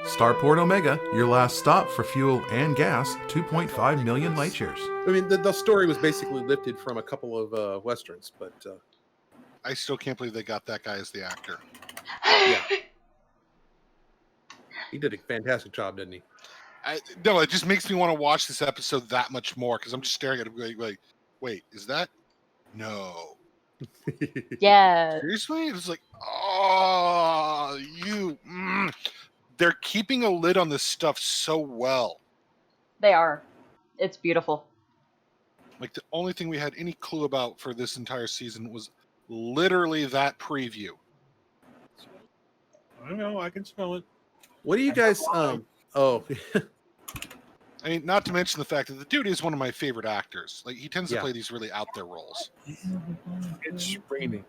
Starport Omega, your last stop for fuel and gas, 2.5 million light years. I mean, the story was basically lifted from a couple of westerns, but I still can't believe they got that guy as the actor. yeah, he did a fantastic job, didn't he? No, it just makes me want to watch this episode that much more because I'm just staring at him like, wait, is that? No. Yeah. Seriously? It's like, oh, you. They're keeping a lid on this stuff so well. They are. It's beautiful. Like, the only thing we had any clue about for this entire season was literally that preview. I don't know. I can smell it. What do you guys? Oh, I mean, not to mention the fact that the dude is one of my favorite actors. Like, he tends to Yeah. play these really out there roles. It's raining.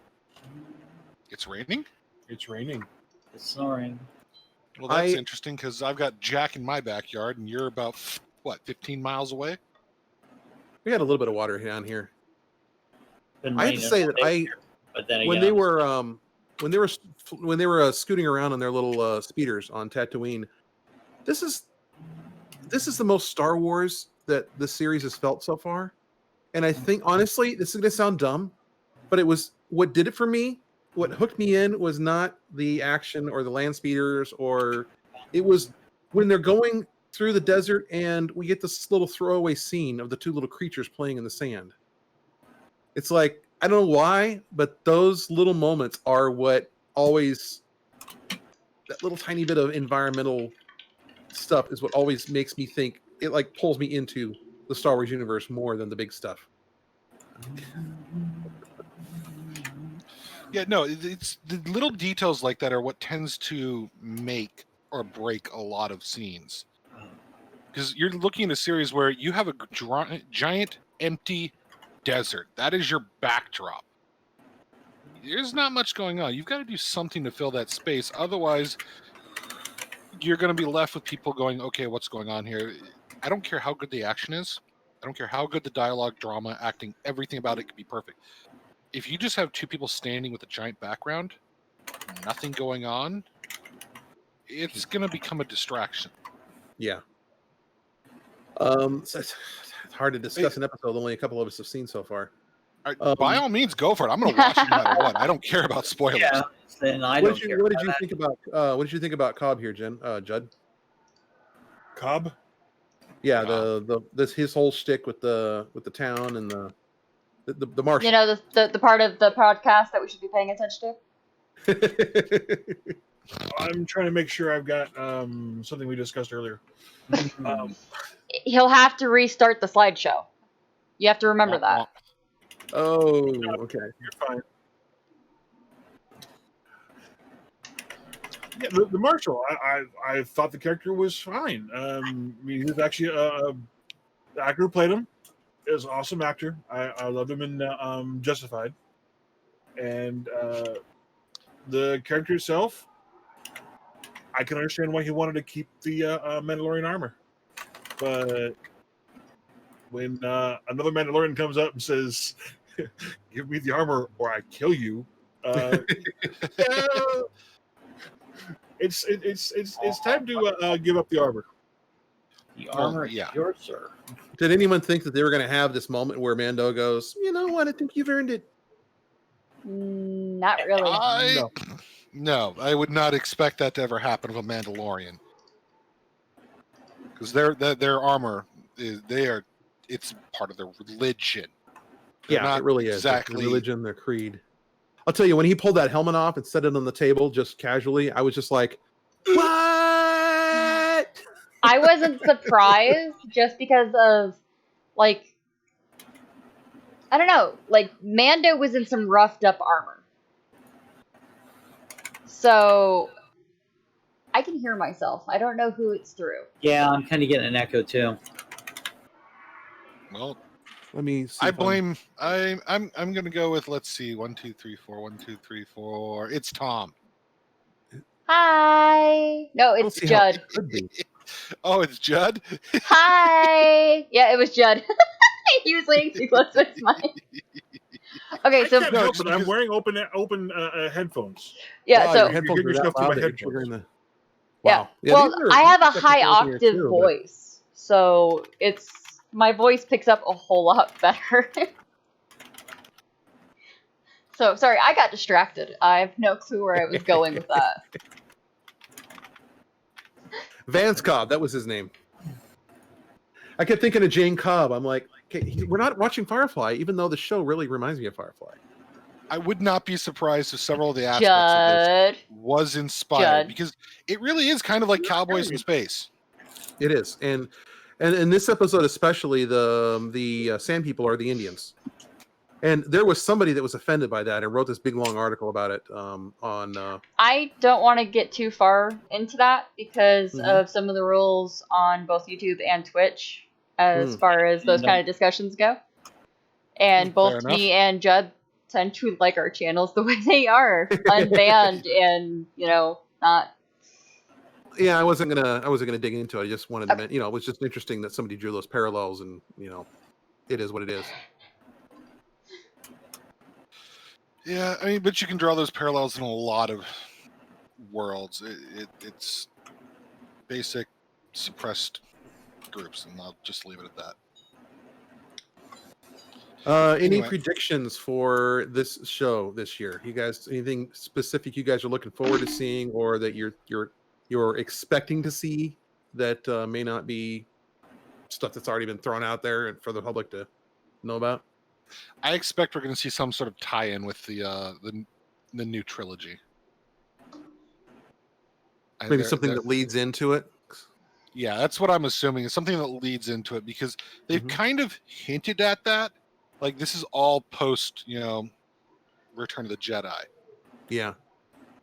It's raining? It's raining. It's snoring. Well, that's interesting because I've got Jack in my backyard and you're about, 15 miles away? we had a little bit of water down here. Been I have to raining say all that day I, here, but then when again, they were scooting around on their little speeders on Tatooine, this is the most Star Wars that the series has felt so far. And I think, honestly, this is going to sound dumb, but it was what did it for me. What hooked me in was not the action or the land speeders, or it was when they're going through the desert and we get this little throwaway scene of the two little creatures playing in the sand. It's like, I don't know why, but those little moments are what always, that little tiny bit of environmental stuff is what always makes me think, it like pulls me into the Star Wars universe more than the big stuff. Yeah, no, it's the little details like that are what tends to make or break a lot of scenes. Because you're looking at a series where you have a giant empty desert. That is your backdrop. There's not much going on. You've got to do something to fill that space. Otherwise, you're going to be left with people going, okay, what's going on here? I don't care how good the action is. I don't care how good the dialogue, drama, acting, everything about it could be perfect. If you just have two people standing with a giant background, nothing going on, it's going to become a distraction. Yeah. So it's hard to discuss an episode only a couple of us have seen so far. By all means, go for it. I'm going to watch it no matter what. I don't care about spoilers. yeah, then I What don't did care. you, what did you think about what did you think about Cobb here, Judd? Cobb? Yeah, his whole shtick with the town and the Martian. You know, the part of the podcast that we should be paying attention to? I'm trying to make sure I've got something we discussed earlier. He'll have to restart the slideshow. You have to remember that. Oh, okay. You're fine. Yeah, the Marshal. I thought the character was fine. I mean, he was actually the actor who played him is an awesome actor. I loved him in Justified, and the character itself, I can understand why he wanted to keep the Mandalorian armor, but when another Mandalorian comes up and says, "Give me the armor or I kill you," it's time to give up the armor. The armor is yeah. yours, sir. Did anyone think that they were going to have this moment where Mando goes, "You know what? I think you've earned it." Not really. No, I would not expect that to ever happen with a Mandalorian. Because their armor it's part of their religion. They're Yeah, it really is. exactly Their religion, their creed. I'll tell you, when he pulled that helmet off and set it on the table just casually, I was just like, "What?" I wasn't surprised just because of, like, I don't know, like, Mando was in some roughed up armor. So, I can hear myself. I don't know who it's through. Yeah, I'm kind of getting an echo too. Well, Let me see. I blame. I'm going to go with. Let's see. 1, 2, 3, 4. 1, 2, 3, 4. It's Tom. Hi. No, it's Judd. Oh, it's Judd. Hi. Yeah, it was Judd. He was laying too close to his mic. Okay, so But I'm wearing open headphones. yeah, Wow, so your headphones You're are that getting yourself to loud my that you're headphones. triggering Wow. Yeah. Well, these are- I have a these are high technical here octave too, but- voice, so my voice picks up a whole lot better. So sorry, I got distracted. I have no clue where I was going with that. Vance Cobb, that was his name. I kept thinking of Jane Cobb. I'm like, okay, we're not watching Firefly, even though the show really reminds me of Firefly. I would not be surprised if several of the aspects of this Judd. was inspired Judd. because it really is kind of like Cowboys in Space. It is, and in this episode especially, the Sand People are the Indians, and there was somebody that was offended by that and wrote this big long article about it on. I don't want to get too far into that because Mhm. of some of the rules on both YouTube and Twitch as far as those kind of discussions go. And both enough. me and Judd tend to like our channels the way they are, unbanned and, not. Yeah, I wasn't gonna dig into it. I just wanted to, it was just interesting that somebody drew those parallels, and it is what it is. Yeah, I mean, but you can draw those parallels in a lot of worlds. It's basic suppressed groups, and I'll just leave it at that. Any Anyway. predictions for this show this year? You guys, anything specific you guys are looking forward to seeing, or that you're expecting to see that may not be stuff that's already been thrown out there and for the public to know about? I expect we're going to see some sort of tie-in with the new trilogy. Maybe something that leads into it. Yeah, that's what I'm assuming is something that leads into it because they've kind of hinted at that. Like this is all post, Return of the Jedi. Yeah.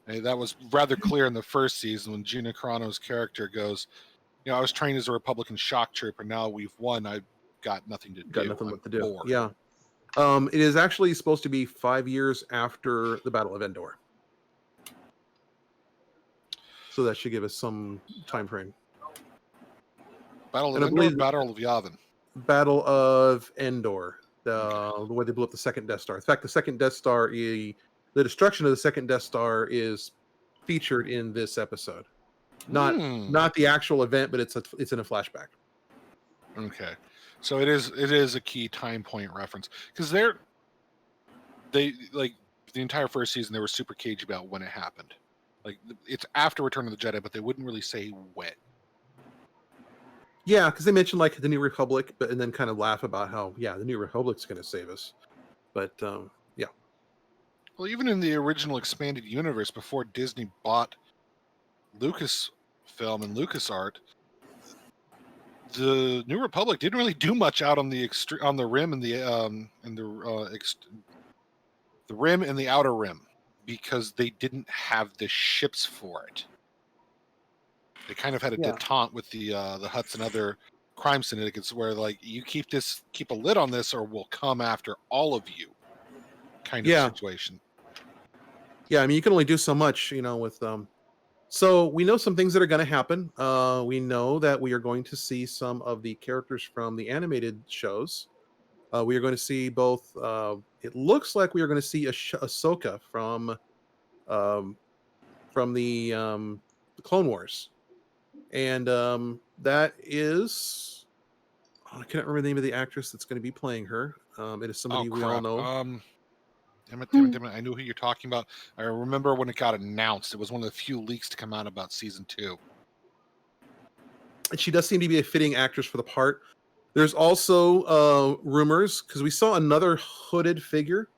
And that was rather clear in the first season when Gina Carano's character goes, I was trained as a Republican shock trooper. Now we've won. I've got nothing to do. Got nothing what to do. Bored. Yeah. It is actually supposed to be 5 years after the Battle of Endor. So that should give us some time frame. Battle of Endor, Battle of Yavin. Battle of Endor. The way they blew up the second Death Star. In fact, the second Death Star, the destruction of the second Death Star is featured in this episode. Not the actual event, but it's in a flashback. Okay, so it is a key time point reference because they like the entire first season they were super cagey about when it happened. Like it's after Return of the Jedi, but they wouldn't really say when. Yeah, because they mentioned like the New Republic, and then kind of laugh about how the New Republic's going to save us. But yeah. Well, even in the original expanded universe, before Disney bought Lucasfilm and LucasArt, the New Republic didn't really do much out on the rim and the rim and the outer rim because they didn't have the ships for it. They kind of had a detente with the Hutts and other crime syndicates where like you keep a lid on this or we'll come after all of you kind of situation. Yeah, I mean you can only do so much, with so we know some things that are going to happen. We know that we are going to see some of the characters from the animated shows. We are going to see both it looks like we are going to see Ahsoka from the Clone Wars. And that is, I can't remember the name of the actress that's going to be playing her. It is somebody we all know. Damn it. I knew who you're talking about. I remember when it got announced. It was one of the few leaks to come out about season 2. And she does seem to be a fitting actress for the part. There's also rumors, because we saw another hooded figure.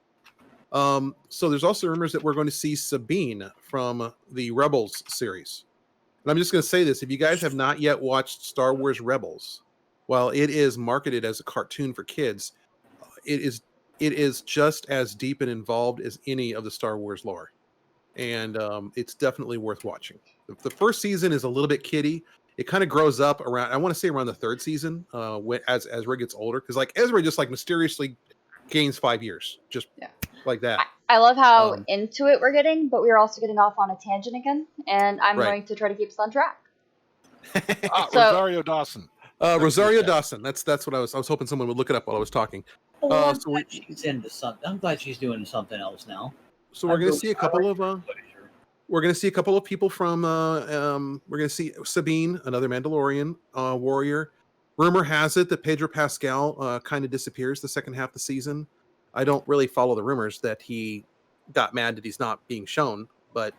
So there's also rumors that we're going to see Sabine from the Rebels series. And I'm just going to say this. If you guys have not yet watched Star Wars Rebels, while it is marketed as a cartoon for kids, it is just as deep and involved as any of the Star Wars lore. And it's definitely worth watching. The first season is a little bit kiddie. It kind of grows up around, I want to say around the third season, as Ezra gets older. Because like Ezra just like mysteriously gains 5 years. Just like that. I love how into it we're getting, but we're also getting off on a tangent again, and I'm going to try to keep us on track. Rosario Dawson. Rosario Dawson. That's what I was hoping someone would look it up while I was talking. I'm glad she's into something. I'm glad she's doing something else now. So we're going to see a couple of We're going to see a couple of people from. We're going to see Sabine, another Mandalorian warrior. Rumor has it that Pedro Pascal kind of disappears the second half of the season. I don't really follow the rumors that he got mad that he's not being shown, but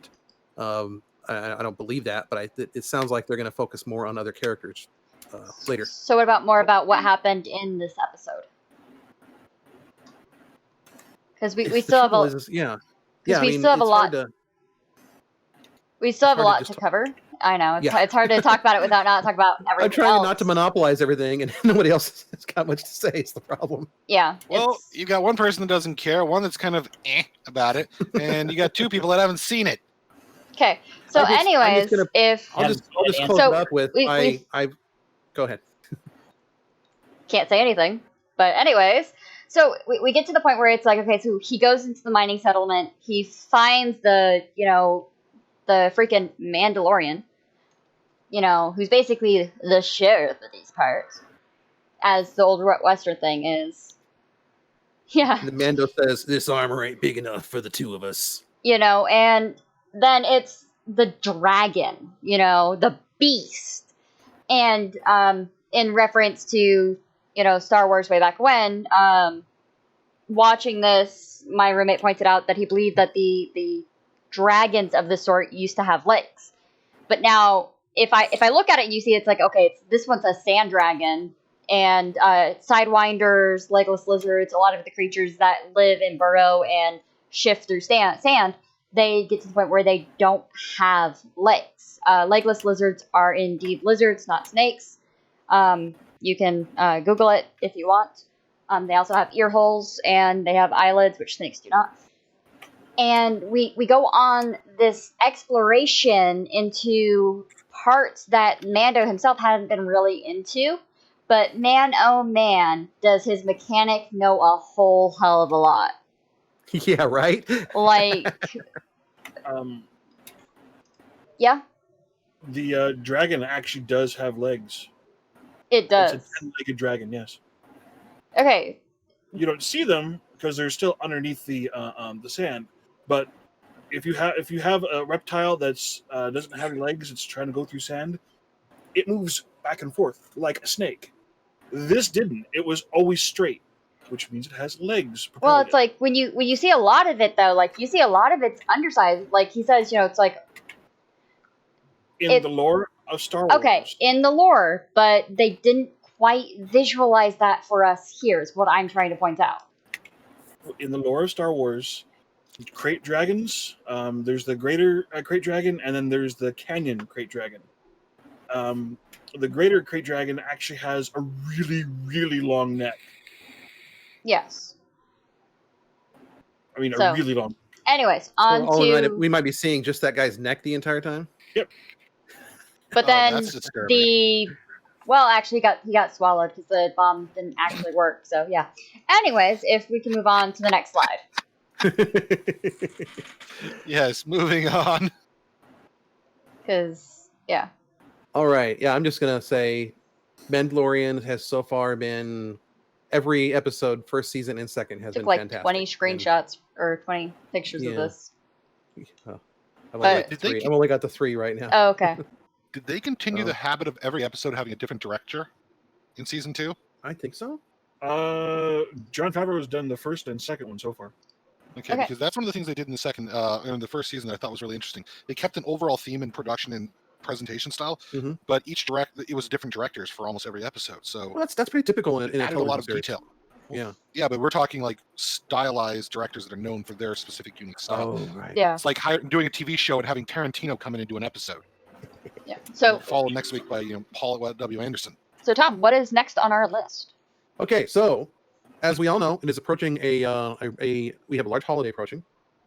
I don't believe that. But it sounds like they're going to focus more on other characters later. So what about more about what happened in this episode? Because we still have a still have a lot. We still have a lot to cover. I know it's hard to talk about it without not talking about everything. I'm trying else. not to monopolize everything, and nobody else has got much to say. It's the problem. Yeah. Well, you got one person that doesn't care, one that's kind of about it, and you got two people that haven't seen it. Okay. So, anyways, I'll just close it up with I. Go ahead. Can't say anything, but anyways. So we get to the point where it's like, okay, so he goes into the mining settlement. He finds the freaking Mandalorian, who's basically the sheriff of these parts, as the old Western thing is. Yeah. The Mando says, "This armor ain't big enough for the two of us." And then it's the dragon, the beast. And in reference to, Star Wars way back when, watching this, my roommate pointed out that he believed that the dragons of this sort used to have legs. But now, if I look at it and you see it's like, okay, this one's a sand dragon, and sidewinders, legless lizards, a lot of the creatures that live and burrow and shift through sand, they get to the point where they don't have legs. Legless lizards are indeed lizards, not snakes. You can Google it if you want. They also have ear holes, and they have eyelids, which snakes do not. And we go on this exploration into parts that Mando himself hadn't been really into. But man, oh man, does his mechanic know a whole hell of a lot. Yeah, right? Like... yeah? The dragon actually does have legs. It does. It's a 10-legged dragon, yes. Okay. You don't see them because they're still underneath the sand. But if you have a reptile that's doesn't have any legs, it's trying to go through sand, it moves back and forth like a snake. This didn't. It was always straight, which means it has legs. Well, it's like when you see a lot of it though, like you see a lot of it's undersized. Like he says, it's like in the lore of Star Wars. Okay, in the lore, but they didn't quite visualize that for us here, is what I'm trying to point out. In the lore of Star Wars, crate dragons, there's the greater crate dragon, and then there's the canyon crate dragon. The greater crate dragon actually has a really, really long neck. Yes. I mean, a really long. Anyways, we might be seeing just that guy's neck the entire time. Yep. But then actually he got swallowed because the bomb didn't actually work. So yeah. Anyways, if we can move on to the next slide. Yes, moving on. Because yeah. All right. Yeah, I'm just gonna say, Mandalorian has so far been every episode, first season and second, has been like fantastic. 20 screenshots or 20 pictures of this. I've only got the 3 right now. Oh, okay. Did they continue the habit of every episode having a different director in season 2? I think so. Jon Favreau has done the first and second one so far. Okay, because that's one of the things they did in the first season that I thought was really interesting. They kept an overall theme in production and presentation style, but it was different directors for almost every episode. So that's pretty typical in a lot of detail. Yeah, but we're talking like stylized directors that are known for their specific unique style. Oh, right. Yeah. It's like doing a TV show and having Tarantino come in and do an episode. Yeah. So followed next week by Paul W. Anderson. So Tom, what is next on our list? Okay, so as we all know, it is approaching we have a large holiday approaching,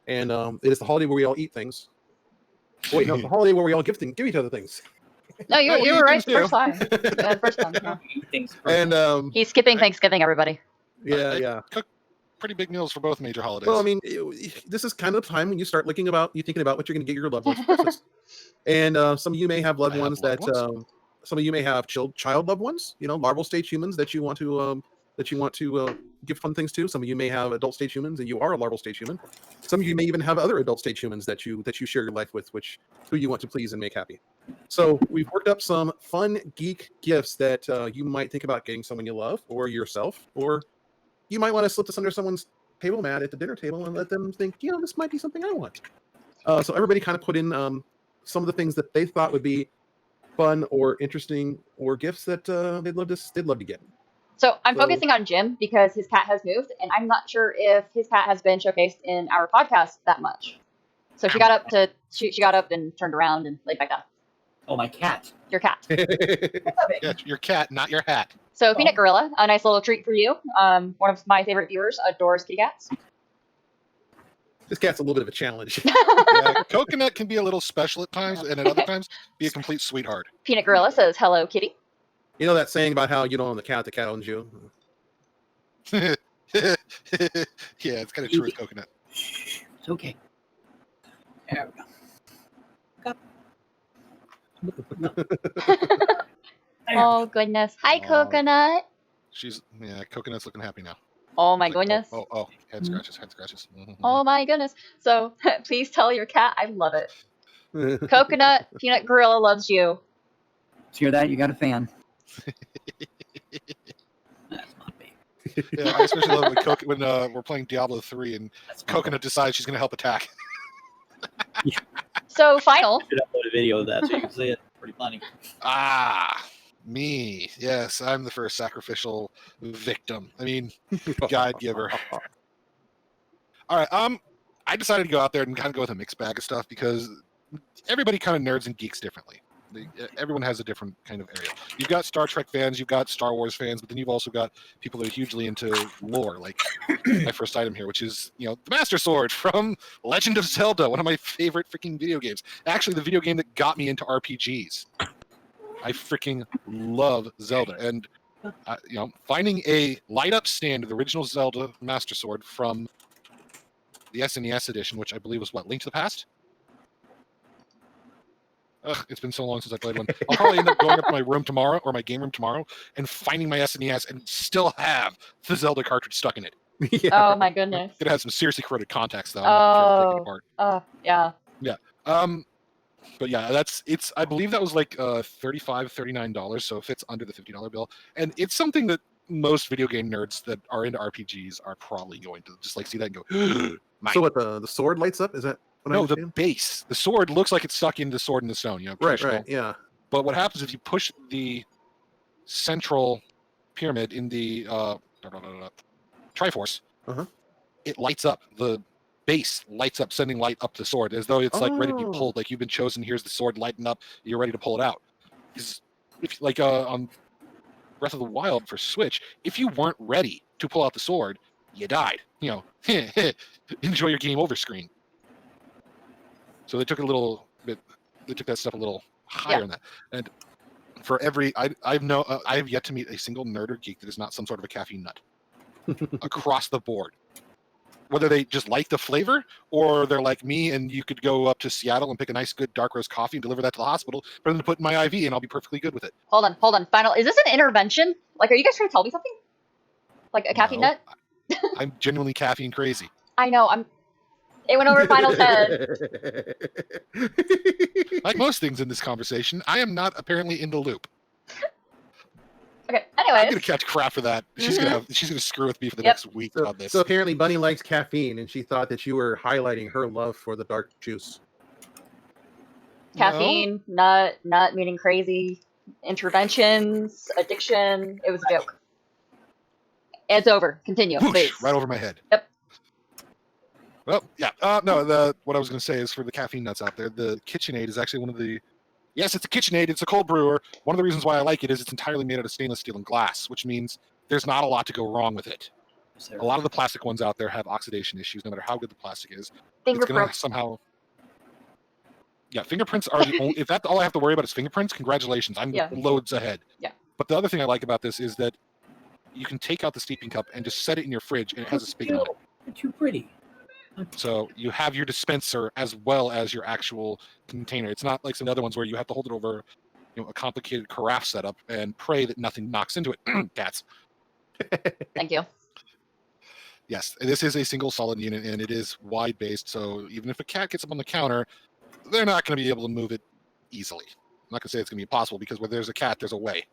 and it is the holiday where we all eat things. Wait, no, it's the holiday where we all give each other things. No, you were right the first time. Yeah, the first time. Yeah. And he's skipping Thanksgiving, everybody. Yeah. Cook pretty big meals for both major holidays. Well, I mean, this is kind of the time when you start thinking about what you're going to get your loved ones for Christmas. And some of you may have some of you may have child loved ones, larval stage humans that you want to that you want to give fun things to. Some of you may have adult stage humans, and you are a larval stage human. Some of you may even have other adult stage humans that you share your life with, who you want to please and make happy. So we've worked up some fun geek gifts that you might think about getting someone you love or yourself, or you might want to slip this under someone's table mat at the dinner table and let them think, this might be something I want. So everybody kind of put in some of the things that they thought would be fun or interesting or gifts that they'd love to get. So I'm focusing on Jim because his cat has moved, and I'm not sure if his cat has been showcased in our podcast that much. So she got up and turned around and laid back down. Oh, my cat. Your cat. Yeah, your cat, not your hat. So Peanut Gorilla, a nice little treat for you. One of my favorite viewers adores kitty cats. This cat's a little bit of a challenge. Yeah, Coconut can be a little special at times, and at other times be a complete sweetheart. Peanut Gorilla says, "Hello, kitty." You know that saying about how you don't own the cat owns you? Yeah, it's kind of true with Coconut. It's okay. There we go. Oh goodness. Hi, Coconut. Coconut's looking happy now. Oh my It's like, goodness. Oh, head scratches. Mhm. Oh my goodness. So please tell your cat I love it. Coconut, Peanut Gorilla loves you. Did you hear that? You got a fan. That's not me. Yeah, I especially love when we're playing Diablo 3 and Coconut decides she's going to help attack. So final. I should upload a video of that so you can see it. Pretty funny. Me. Yes, I'm the first sacrificial victim. I mean, guide giver. All right. I decided to go out there and kind of go with a mixed bag of stuff because everybody kind of nerds and geeks differently. Everyone has a different kind of area. You've got Star Trek fans, you've got Star Wars fans, but then you've also got people that are hugely into lore, like my first item here, which is, the Master Sword from Legend of Zelda, one of my favorite freaking video games. Actually, the video game that got me into RPGs. I freaking love Zelda. And, finding a light-up stand of the original Zelda Master Sword from the SNES edition, which I believe was, Link to the Past? It's been so long since I played one. I'll probably end up going up to my room tomorrow, or my game room tomorrow, and finding my SNES and still have the Zelda cartridge stuck in it. Yeah. Oh my goodness. It has some seriously corroded contacts, though. I'm not sure if taking it apart. Yeah. Yeah. But yeah, I believe that was like $39, so it fits under the $50 bill. And it's something that most video game nerds that are into RPGs are probably going to just see that and go, So what, the sword lights up? Is that what I no, understand? the base. The sword looks like it's stuck into Sword in the Stone, Right, traditional. yeah. But what happens if you push the central pyramid in the Triforce, Uh-huh. it lights up. The base lights up, sending light up the sword, as though it's ready to be pulled. Like you've been chosen. Here's the sword lighting up. You're ready to pull it out. Because if on Breath of the Wild for Switch, if you weren't ready to pull out the sword, you died. Enjoy your game over screen. So they took they took that stuff a little higher on that. And for I've yet to meet a single nerd or geek that is not some sort of a caffeine nut across the board. Whether they just like the flavor or they're like me and you could go up to Seattle and pick a nice, good dark roast coffee and deliver that to the hospital for them to put in my IV and I'll be perfectly good with it. Hold on. Final. Is this an intervention? Are you guys trying to tell me something? Like a caffeine nut? I'm genuinely caffeine crazy. I know. It went over Final's head. Like most things in this conversation, I am not apparently in the loop. Okay. Anyways, I'm gonna catch crap for that. She's gonna screw with me for the next week on this. So apparently Bunny likes caffeine, and she thought that you were highlighting her love for the dark juice. caffeine, nut meaning crazy, interventions, addiction. It was a joke. It's over. Continue, Whoosh, please. right over my head. Yep. Well, yeah. What I was going to say is for the caffeine nuts out there, the KitchenAid is actually one of the. Yes, it's a KitchenAid. It's a cold brewer. One of the reasons why I like it is it's entirely made out of stainless steel and glass, which means there's not a lot to go wrong with it. A lot of the plastic ones out there have oxidation issues, no matter how good the plastic is. It's going to somehow. Yeah, fingerprints are the only. If that's all I have to worry about is fingerprints, congratulations. I'm loads ahead. Yeah. But the other thing I like about this is that you can take out the steeping cup and just set it in your fridge, and it has a spigot on it. You're too pretty. So you have your dispenser as well as your actual container. It's not like some other ones where you have to hold it over, a complicated carafe setup and pray that nothing knocks into it. Cats. Thank you. Yes, this is a single solid unit, and it is wide based. So even if a cat gets up on the counter, they're not going to be able to move it easily. I'm not going to say it's going to be impossible because where there's a cat, there's a way.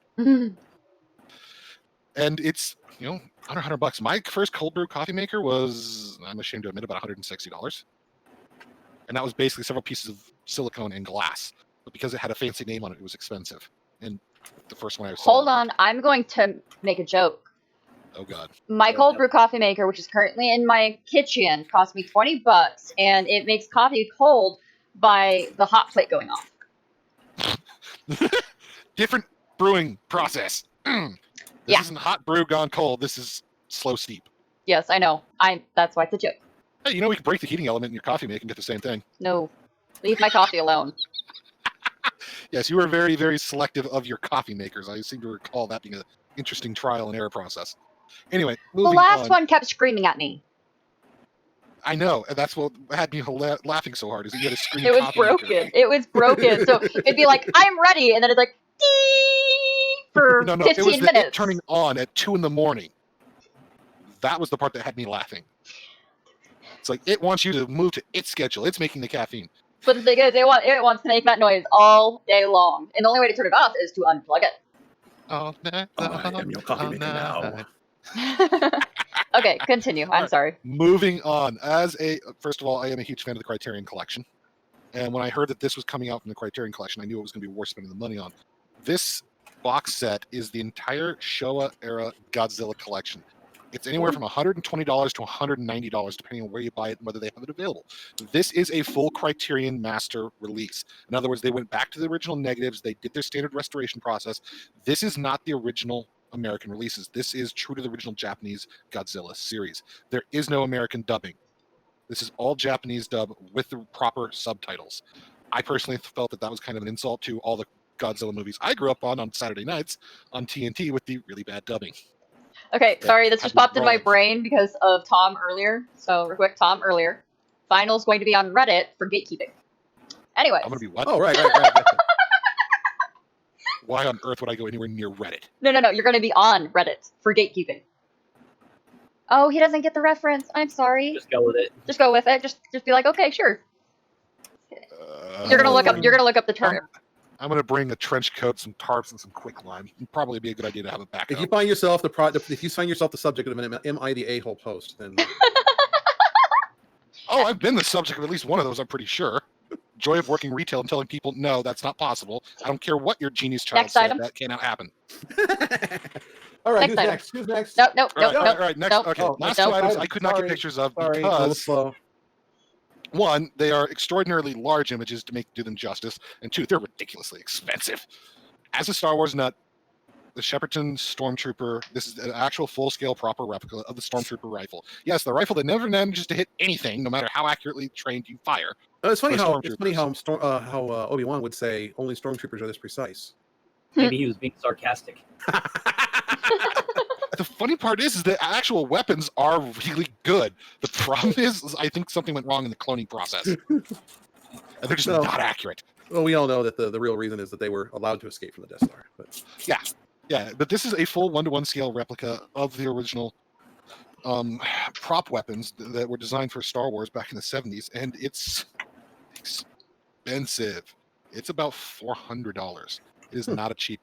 And it's, under $100. My first cold brew coffee maker was, I'm ashamed to admit, about $160. And that was basically several pieces of silicone and glass. But because it had a fancy name on it, it was expensive. And the first one I saw. Hold on, I'm going to make a joke. Oh, God. My cold brew coffee maker, which is currently in my kitchen, cost me $20, and it makes coffee cold by the hot plate going off. Different brewing process. This Yeah. isn't hot brew gone cold. This is slow steep. Yes, I know. That's why it's a joke. Hey, we can break the heating element in your coffee maker and get the same thing. No, leave my coffee alone. Yes, you were very, very selective of your coffee makers. I seem to recall that being an interesting trial and error process. Anyway, The moving last on. one kept screaming at me. I know, and that's what had me laughing so hard. Is that you had a screen It was coffee maker. broken. It was broken. So it'd be like, I'm ready, and then it's like, dee for No, 15 it was minutes. it turning on at 2 a.m. That was the part that had me laughing. It's like it wants you to move to its schedule. It's making the caffeine. But the thing is, it wants to make that noise all day long, and the only way to turn it off is to unplug it. All night, I am your coffee maker now. Okay, continue. I'm sorry. Moving on. First of all, I am a huge fan of the Criterion Collection. And when I heard that this was coming out from the Criterion Collection, I knew it was going to be worth spending the money on. This box set is the entire Showa era Godzilla collection. It's anywhere from $120 to $190, depending on where you buy it and whether they have it available. This is a full Criterion Master release. In other words, they went back to the original negatives. They did their standard restoration process. This is not the original American releases. This is true to the original Japanese Godzilla series. There is no American dubbing. This is all Japanese dub with the proper subtitles. I personally felt that was kind of an insult to all the Godzilla movies I grew up on Saturday nights on TNT with the really bad dubbing. Okay, sorry, this just popped in my brain because of Tom earlier. So, real quick, Tom earlier. Final's going to be on Reddit for gatekeeping. Anyway. I'm going to be what? Oh, right. Why on earth would I go anywhere near Reddit? No, you're going to be on Reddit for gatekeeping. Oh, he doesn't get the reference. I'm sorry. Just go with it. Just go with it. Just be like, okay, sure. You're gonna look up the term. I'm gonna bring a trench coat, some tarps, and some quicklime. It'd probably be a good idea to have a backup. If you find yourself the subject of an "Am I the a-hole" post, then oh, I've been the subject of at least one of those. I'm pretty sure. Joy of working retail and telling people, no, that's not possible. I don't care what your genius child Next said. item. That cannot happen. all right. Next Who's next? Nope. All right. Next. Nope. Okay. Oh, Last nope. two items I could not get pictures of because one, they are extraordinarily large images to do them justice, and two, they're ridiculously expensive. As a Star Wars nut, the Shepperton Stormtrooper, this is an actual full-scale proper replica of the Stormtrooper rifle. Yes, the rifle that never manages to hit anything, no matter how accurately trained you fire. It's funny how Obi-Wan would say only Stormtroopers are this precise. Maybe he was being sarcastic. The funny part is the actual weapons are really good. The problem is I think something went wrong in the cloning process. And they're just not accurate. Well, we all know that the real reason is that they were allowed to escape from the Death Star. But Yeah, but this is a full 1-to-1 scale replica of the original prop weapons that were designed for Star Wars back in the 70s, and it's expensive. It's about $400. It is not a cheap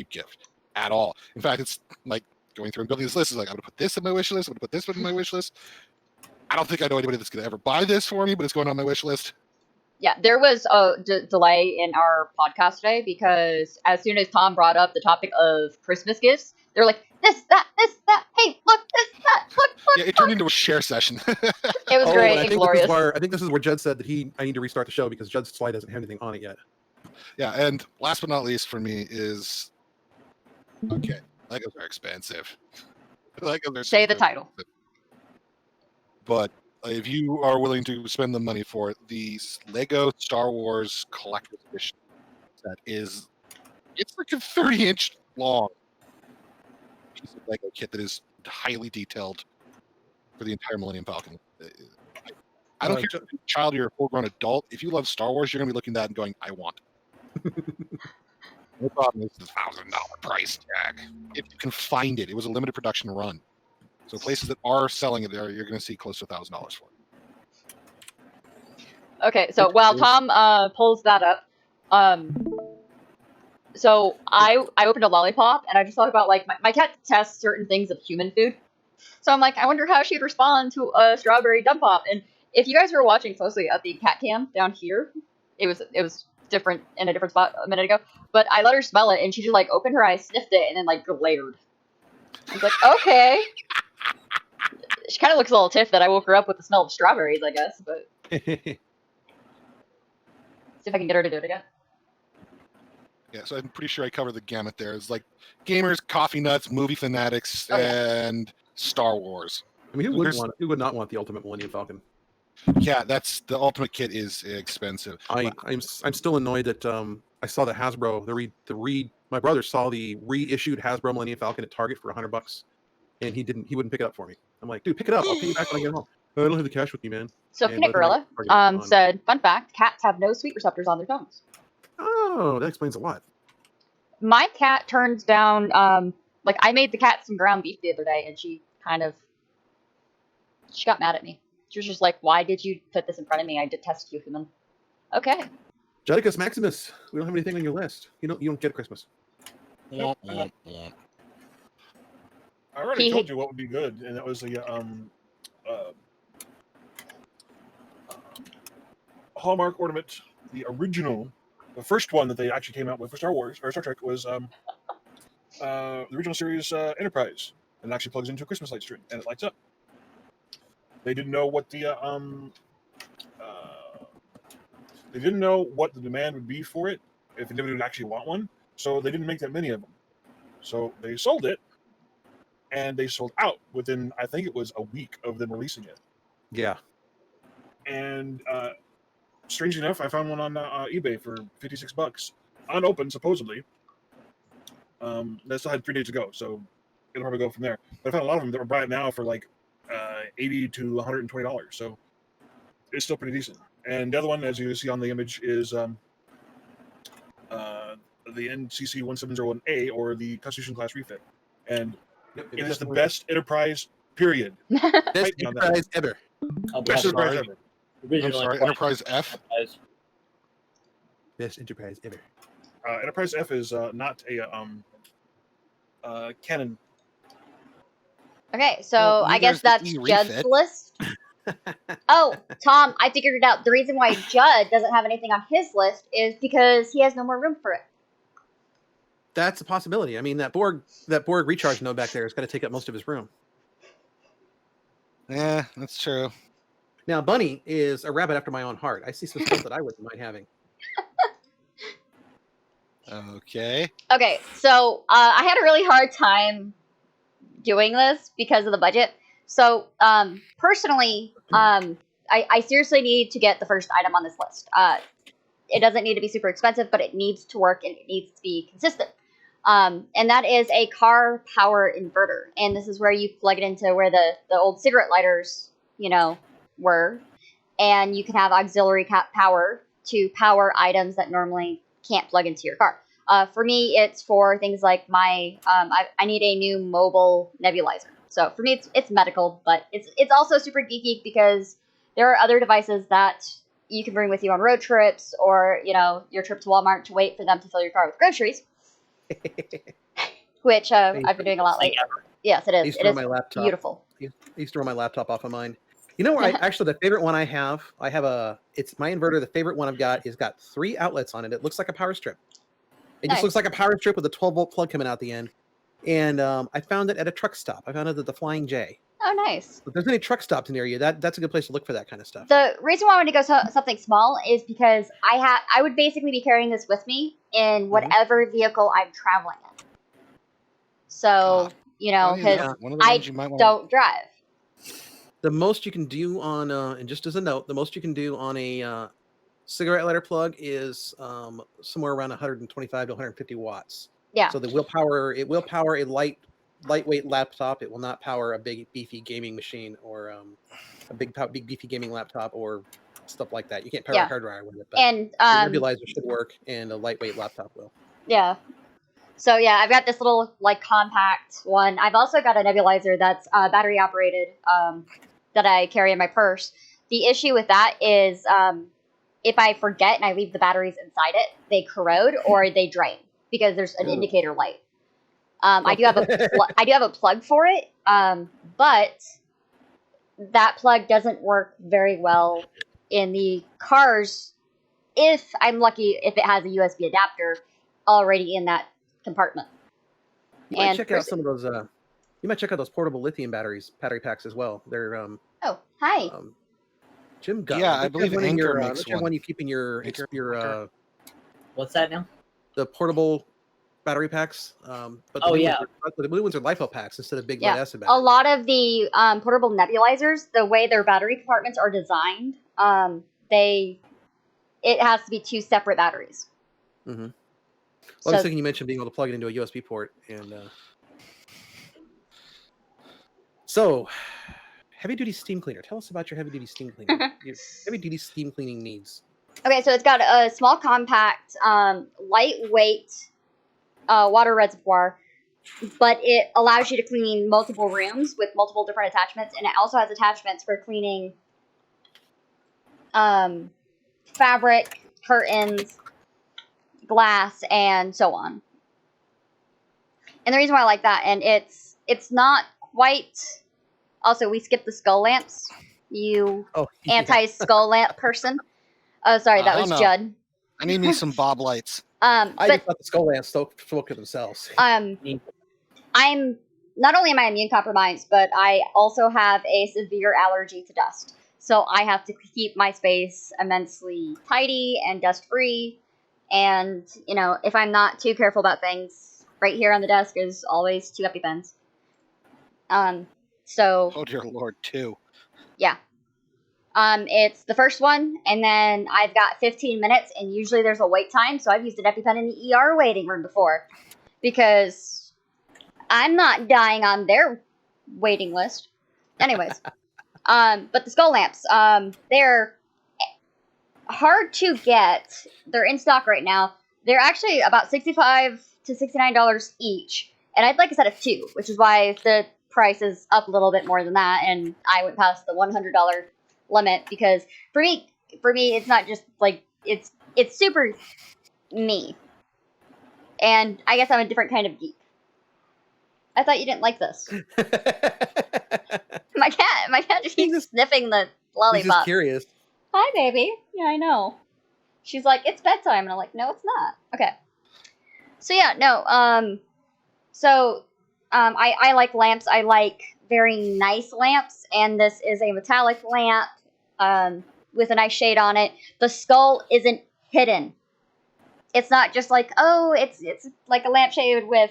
gift at all. In fact, it's like going through and building this list is like, I'm going to put this in my wish list. I'm going to put this in my wish list. I don't think I know anybody that's going to ever buy this for me, but it's going on my wish list. Yeah, there was a delay in our podcast today because as soon as Tom brought up the topic of Christmas gifts, they were like, this, that, hey, look, this, that, look. Yeah, it turned into a share session. It was great and glorious. I think this is where Judd said that I need to restart the show because Judd's slide doesn't have anything on it yet. Yeah, and last but not least for me is, okay, Legos are expensive. Legos are Say the title. But if you are willing to spend the money for it, the Lego Star Wars Collector's Edition set it's like a 30-inch long piece of Lego kit that is highly detailed for the entire Millennium Falcon. I don't care if you're a child or you're a full-grown adult. If you love Star Wars, you're going to be looking at that and going, I want. The problem is the $1,000 price tag. If you can find it, it was a limited production run. So places that are selling it there, you're going to see close to $1,000 for it. Okay, so while Tom pulls that up, so I opened a lollipop and I just thought about like my cat tests certain things of human food. So I'm like, I wonder how she'd respond to a strawberry dump pop. And if you guys were watching closely at the cat cam down here, it was different in a different spot a minute ago. But I let her smell it and she just like opened her eyes, sniffed it, and then like glared. I was like, okay. She kind of looks a little tiff that I woke her up with the smell of strawberries, I guess. But see if I can get her to do it again. Yeah, so I'm pretty sure I covered the gamut there. It's like gamers, coffee nuts, movie fanatics, and Star Wars. I mean, who would not want the Ultimate Millennium Falcon? Yeah, that's the ultimate kit is expensive. I'm still annoyed that I saw the Hasbro my brother saw the reissued Hasbro Millennium Falcon at Target for $100, and he wouldn't pick it up for me. I'm like, dude, pick it up. I'll pay you back when I get home. I don't have the cash with me, man. So And Phoenix Gorilla said, fun fact, cats have no sweet receptors on their tongues. Oh, that explains a lot. My cat turns down, like I made the cat some ground beef the other day and she got mad at me. She was just like, why did you put this in front of me? I detest you, human. Okay. Judicus Maximus, we don't have anything on your list. You don't get Christmas. I already told you what would be good, and that was the Hallmark ornament, the original, the first one that they actually came out with for Star Wars or Star Trek was the original series Enterprise, and it actually plugs into a Christmas light string and it lights up. They didn't know what the demand would be for it if anybody would actually want one, so they didn't make that many of them. So they sold it, and they sold out within, I think it was a week of them releasing it. Yeah. And strangely enough, I found one on eBay for $56, unopened supposedly. That still had 3 days to go, so it'll probably go from there. But I found a lot of them that were buying it now for like $80 to $120, so it's still pretty decent. And the other one, as you see on the image, is the NCC 1701A, or the Constitution class refit, and it is the best Enterprise. Period. Best Enterprise ever. Best Enterprise ever. I'm sorry, Enterprise F. Best Enterprise ever. Enterprise F is not a canon. Okay, so I guess that's Judd's list. Oh, Tom, I figured it out. The reason why Judd doesn't have anything on his list is because he has no more room for it. That's a possibility. I mean, that Borg recharge node back there is going to take up most of his room. Yeah, that's true. Now, Bunny is a rabbit after my own heart. I see some stuff that I wouldn't mind having. Okay. Okay, so I had a really hard time doing this because of the budget. So, personally, I seriously need to get the first item on this list. It doesn't need to be super expensive, but it needs to work and it needs to be consistent. And that is a car power inverter. And this is where you plug it into where the old cigarette lighters, were. And you can have auxiliary power to power items that normally can't plug into your car. For me, it's for things like I need a new mobile nebulizer. So for me, it's medical, but it's also super geeky because there are other devices that you can bring with you on road trips or, your trip to Walmart to wait for them to fill your car with groceries, which I've been doing a lot lately. Yes, it is. It is beautiful. I used to run my laptop off of mine. Actually, the favorite one it's my inverter. The favorite one I've got is got 3 outlets on it. It looks like a power strip. It just looks like a power strip with a 12-volt plug coming out the end. And I found it at a truck stop. I found it at the Flying J. Oh, nice. If there's any truck stops near you, that's a good place to look for that kind of stuff. The reason why I wanted to go something small is because I would basically be carrying this with me in whatever vehicle I'm traveling in. So, because I don't drive. The most you can do on, and just as a note, the most you can do on a cigarette lighter plug is somewhere around 125 to 150 watts. Yeah. So it will power a lightweight laptop. It will not power a big beefy gaming machine or a big beefy gaming laptop or stuff like that. You can't power a hard drive with it, but the nebulizer should work, and a lightweight laptop will. Yeah. So yeah, I've got this little like compact one. I've also got a nebulizer that's battery operated that I carry in my purse. The issue with that is if I forget and I leave the batteries inside it, they corrode or they drain because there's an Ooh. indicator light. I do have a plug for it, but that plug doesn't work very well in the cars. If I'm lucky, if it has a USB adapter already in that compartment. You might And check out some of those. You might check out those portable lithium battery packs as well. They're oh, hi. Jim got Yeah, one. I Don't you believe have one in Anchor your, makes don't you have one. one you keep in your Makes your What's that now? the portable battery packs. But the Oh, new yeah. the blue ones are LiPo packs instead of big Yeah, lead acid a batteries. lot of the portable nebulizers, the way their battery compartments are designed, it has to be two separate batteries. Mm-hmm. Well, So I was thinking you mentioned being able to plug it into a USB port, and so heavy duty steam cleaner. Tell us about your heavy duty steam cleaner. Your heavy duty steam cleaning needs. okay, so it's got a small, compact, lightweight water reservoir, but it allows you to clean multiple rooms with multiple different attachments, and it also has attachments for cleaning fabric, curtains, glass, and so on. And the reason why I like that, and it's not quite. Also, we skipped the skull lamps. You Oh, yeah. anti-skull lamp person. Oh, sorry, that I was don't know. Judd. I need me some bob lights. I But just thought the skull lamps spoke for themselves. I'm not only am I immune compromised, but I also have a severe allergy to dust. So I have to keep my space immensely tidy and dust free. And if I'm not too careful about things, right here on the desk is always 2 EpiPens. So Oh dear Lord, too. yeah. It's the first one, and then I've got 15 minutes, and usually there's a wait time, so I've used an EpiPen in the ER waiting room before, because I'm not dying on their waiting list. Anyways, but the skull lamps, they're hard to get. They're in stock right now. They're actually about $65 to $69 each, and I'd like a set of 2, which is why the price is up a little bit more than that, and I went past the $100 limit, because for me, it's not just like it's super me, and I guess I'm a different kind of geek. I thought you didn't like this. My cat just keeps sniffing the lollipop. He's just curious. Hi, baby. Yeah, I know. She's like, it's bedtime, and I'm like, no, it's not. Okay. So yeah, no. I like lamps. I like very nice lamps, and this is a metallic lamp, with a nice shade on it. The skull isn't hidden. It's not just like, oh, it's like a lampshade with.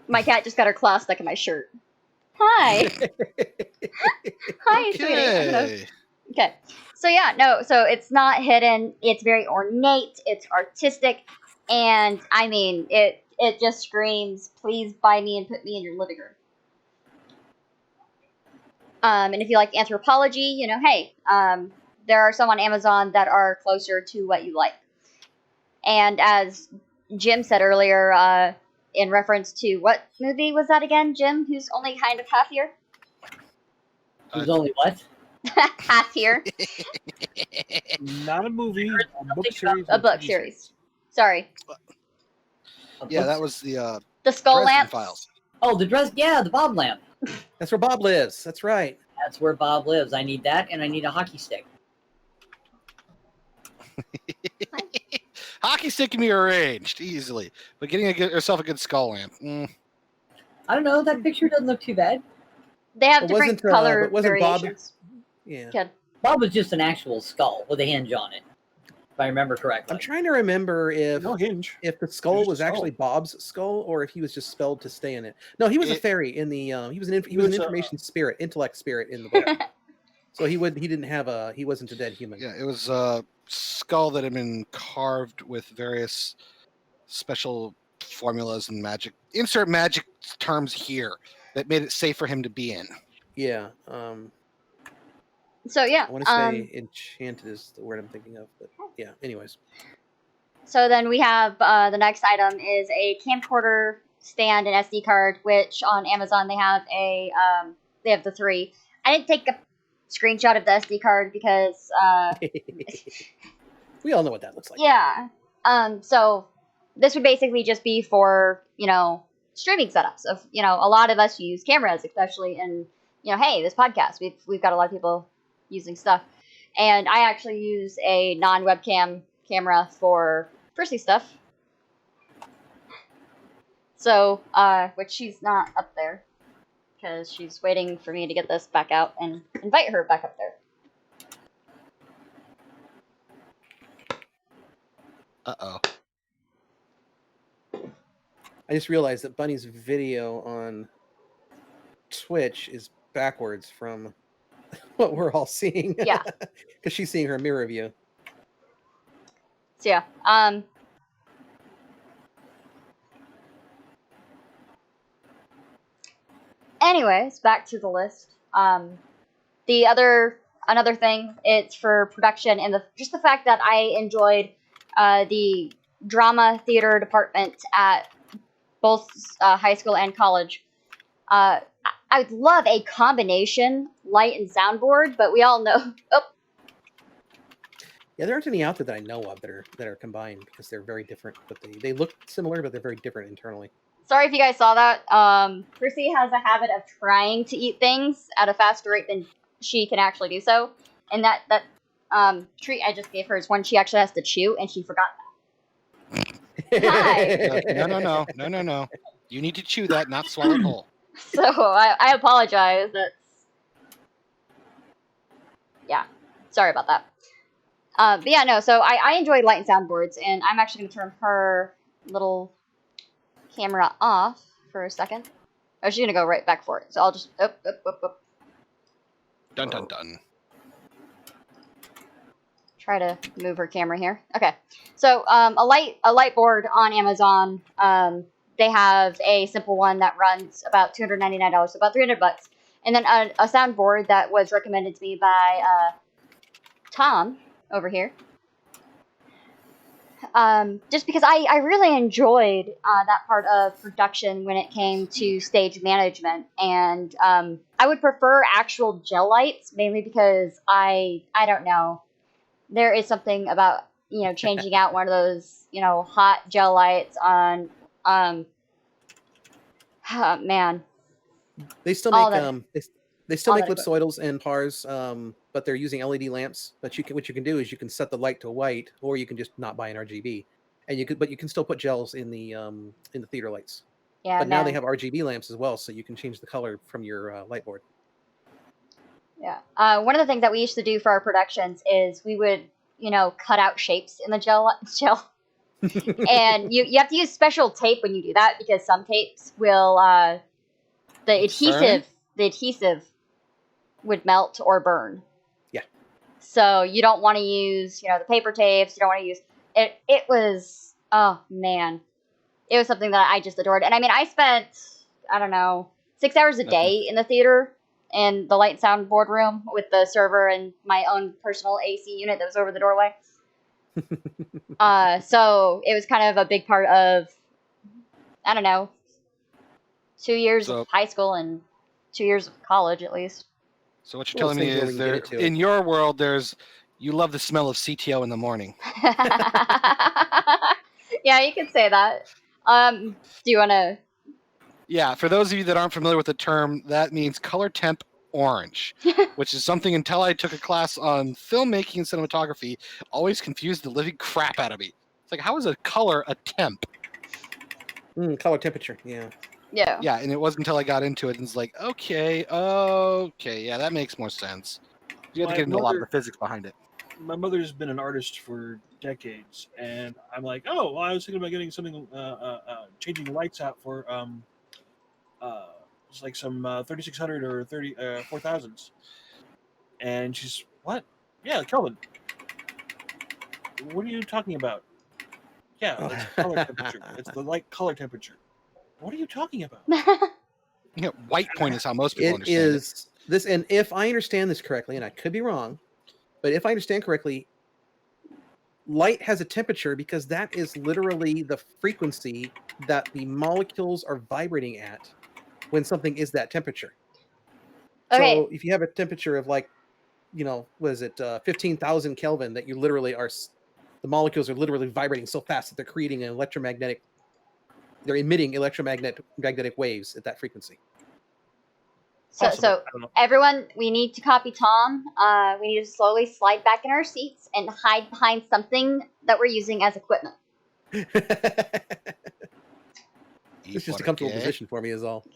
My cat just got her claw stuck in my shirt. Hi. Hi, sweetie. Okay. So yeah, no, so it's not hidden. It's very ornate. It's artistic, and I mean, it just screams, "Please buy me and put me in your living room." And if you like anthropology, hey, there are some on Amazon that are closer to what you like. And as Jim said earlier, in reference to what movie was that again, Jim? Who's only kind of half here? Who's only what? Half here. Not a movie, a book series. A book series. Sorry. Yeah, that was the Skull Dresden Lamps. Files. Oh, the Bob lamp. That's where Bob lives. That's right. That's where Bob lives. I need that, and I need a hockey stick. Hockey stick can be arranged easily, but getting yourself a good skull lamp. I don't know. That picture doesn't look too bad. They have different color variations. Yeah. Good. Bob was just an actual skull with a hinge on it, if I remember correctly. I'm trying to remember if No hinge. if the skull was skull. actually Bob's skull or if he was just spelled to stay in it. No, he was a fairy in the. He was an information spirit, intellect spirit in the book. So he wasn't a dead human. Yeah, it was a skull that had been carved with various special formulas and magic. Insert magic terms here that made it safe for him to be in. Yeah. So yeah, I want to say enchanted is the word I'm thinking of, but yeah. Anyways, so then we have the next item is a camcorder stand and SD card, which on Amazon they have they have the 3. I didn't take a screenshot of the SD card because we all know what that looks like. yeah. So this would basically just be for, streaming setups of, a lot of us use cameras, especially in, hey, this podcast, we've got a lot of people using stuff. And I actually use a non-webcam camera for frisky stuff. So, which she's not up there because she's waiting for me to get this back out and invite her back up there. Uh-oh. I just realized that Bunny's video on Twitch is backwards from what we're all seeing. Yeah. Because she's seeing her mirror view. So yeah. Anyways, back to the list. Another thing, it's for production and just the fact that I enjoyed the drama theater department at both high school and college. I would love a combination light and soundboard, but we all know. Oh, Yeah, there aren't any out there that I know of that are combined because they're very different. But they look similar, but they're very different internally. sorry if you guys saw that. Chrissy has a habit of trying to eat things at a faster rate than she can actually do so, and that treat I just gave her is one she actually has to chew, and she forgot that. Hi. No. You need to chew that, not swallow it whole. So I apologize. Yeah, sorry about that. But yeah, no. So I enjoy light and soundboards, and I'm actually gonna turn her little camera off for a second. Oh, she's gonna go right back for it. So I'll just up. Dun dun dun. Try to move her camera here. Okay. So a light board on Amazon. They have a simple one that runs about $299, so about $300, and then a soundboard that was recommended to me by Tom over here. Just because I really enjoyed that part of production when it came to stage management, and I would prefer actual gel lights mainly because I don't know, there is something about changing out one of those hot gel lights on man. They still All make they still all make that ellipsoidals and pars, but they're using LED lamps. But what you can do is you can set the light to white, or you can just not buy an RGB, and you can still put gels in the theater lights. Yeah, But now they man. have RGB lamps as well, so you can change the color from your light board. Yeah. One of the things that we used to do for our productions is we would, cut out shapes in the gel, and you have to use special tape when you do that because some tapes will the adhesive would melt or burn. Yeah. So you don't want to use, the paper tapes. You don't want to use it. It was, oh man, it was something that I just adored. And I mean, I spent, I don't know, 6 hours a day in the theater in the light and sound board room with the server and my own personal AC unit that was over the doorway. So it was kind of a big part of, I don't know, 2 years of high school and 2 years of college at least. So what you're telling me is in your world, you love the smell of CTO in the morning. Yeah, you could say that. Do you want to? Yeah, for those of you that aren't familiar with the term, that means color temp orange, which is something until I took a class on filmmaking and cinematography, always confused the living crap out of me. It's like, how is a color a temp? Color temperature, yeah. Yeah. Yeah, and it wasn't until I got into it and it's like, okay, yeah, that makes more sense. You have to get into a lot of the physics behind it. My mother's been an artist for decades, and I'm like, oh, well, I was thinking about getting something, changing the lights out for, it's like some 3600 or 4000s. And she's, what? Yeah, Kelvin. What are you talking about? Yeah, it's color temperature. It's the light color temperature. What are you talking about? White point is how most people understand it. this, and if I understand this correctly, and I could be wrong, but if I understand correctly, light has a temperature because that is literally the frequency that the molecules are vibrating at when something is that temperature. Okay. So if you have a temperature of like, what is it, 15,000 Kelvin, that you literally the molecules are literally vibrating so fast that they're creating they're emitting electromagnetic waves at that frequency. So I don't know. everyone, we need to copy Tom. We need to slowly slide back in our seats and hide behind something that we're using as equipment. It's just a comfortable position for me is all.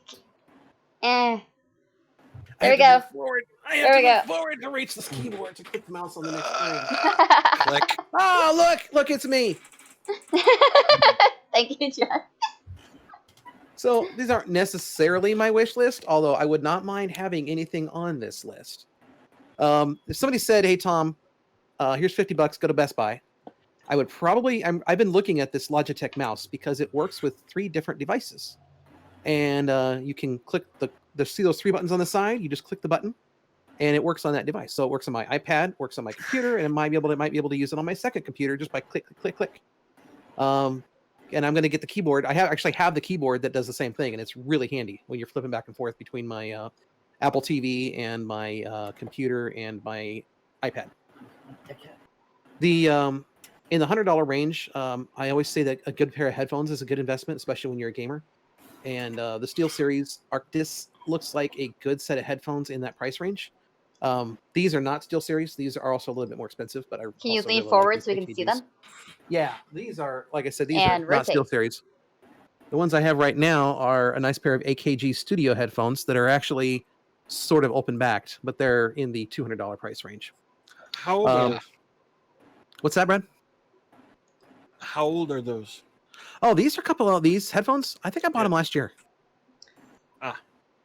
There I we have to go. move forward. I There have we to go. move forward to reach this keyboard to click the mouse on the next screen. Click. Oh, look, it's me. Thank you, John. So these aren't necessarily my wish list, although I would not mind having anything on this list. If somebody said, "Hey Tom, here's $50, go to Best Buy," I would probably. I've been looking at this Logitech mouse because it works with 3 different devices, and you can click see those 3 buttons on the side. You just click the button, and it works on that device. So it works on my iPad, works on my computer, and it might be able to use it on my second computer just by click, click, click, click. And I'm going to get the keyboard. I actually have the keyboard that does the same thing, and it's really handy when you're flipping back and forth between my Apple TV and my computer and my iPad. The in the $100 range, I always say that a good pair of headphones is a good investment, especially when you're a gamer. And the SteelSeries Arctis looks like a good set of headphones in that price range. These are not SteelSeries. These are also a little bit more expensive, but Can you lean forward so we can see them? Yeah, these are, like I said, these And are not rotate. SteelSeries. The ones I have right now are a nice pair of AKG Studio headphones that are actually sort of open backed, but they're in the $200 price range. How old are Um, those? What's that, Brad? How old are those? Oh, these are a couple of these headphones. I think I bought them last year.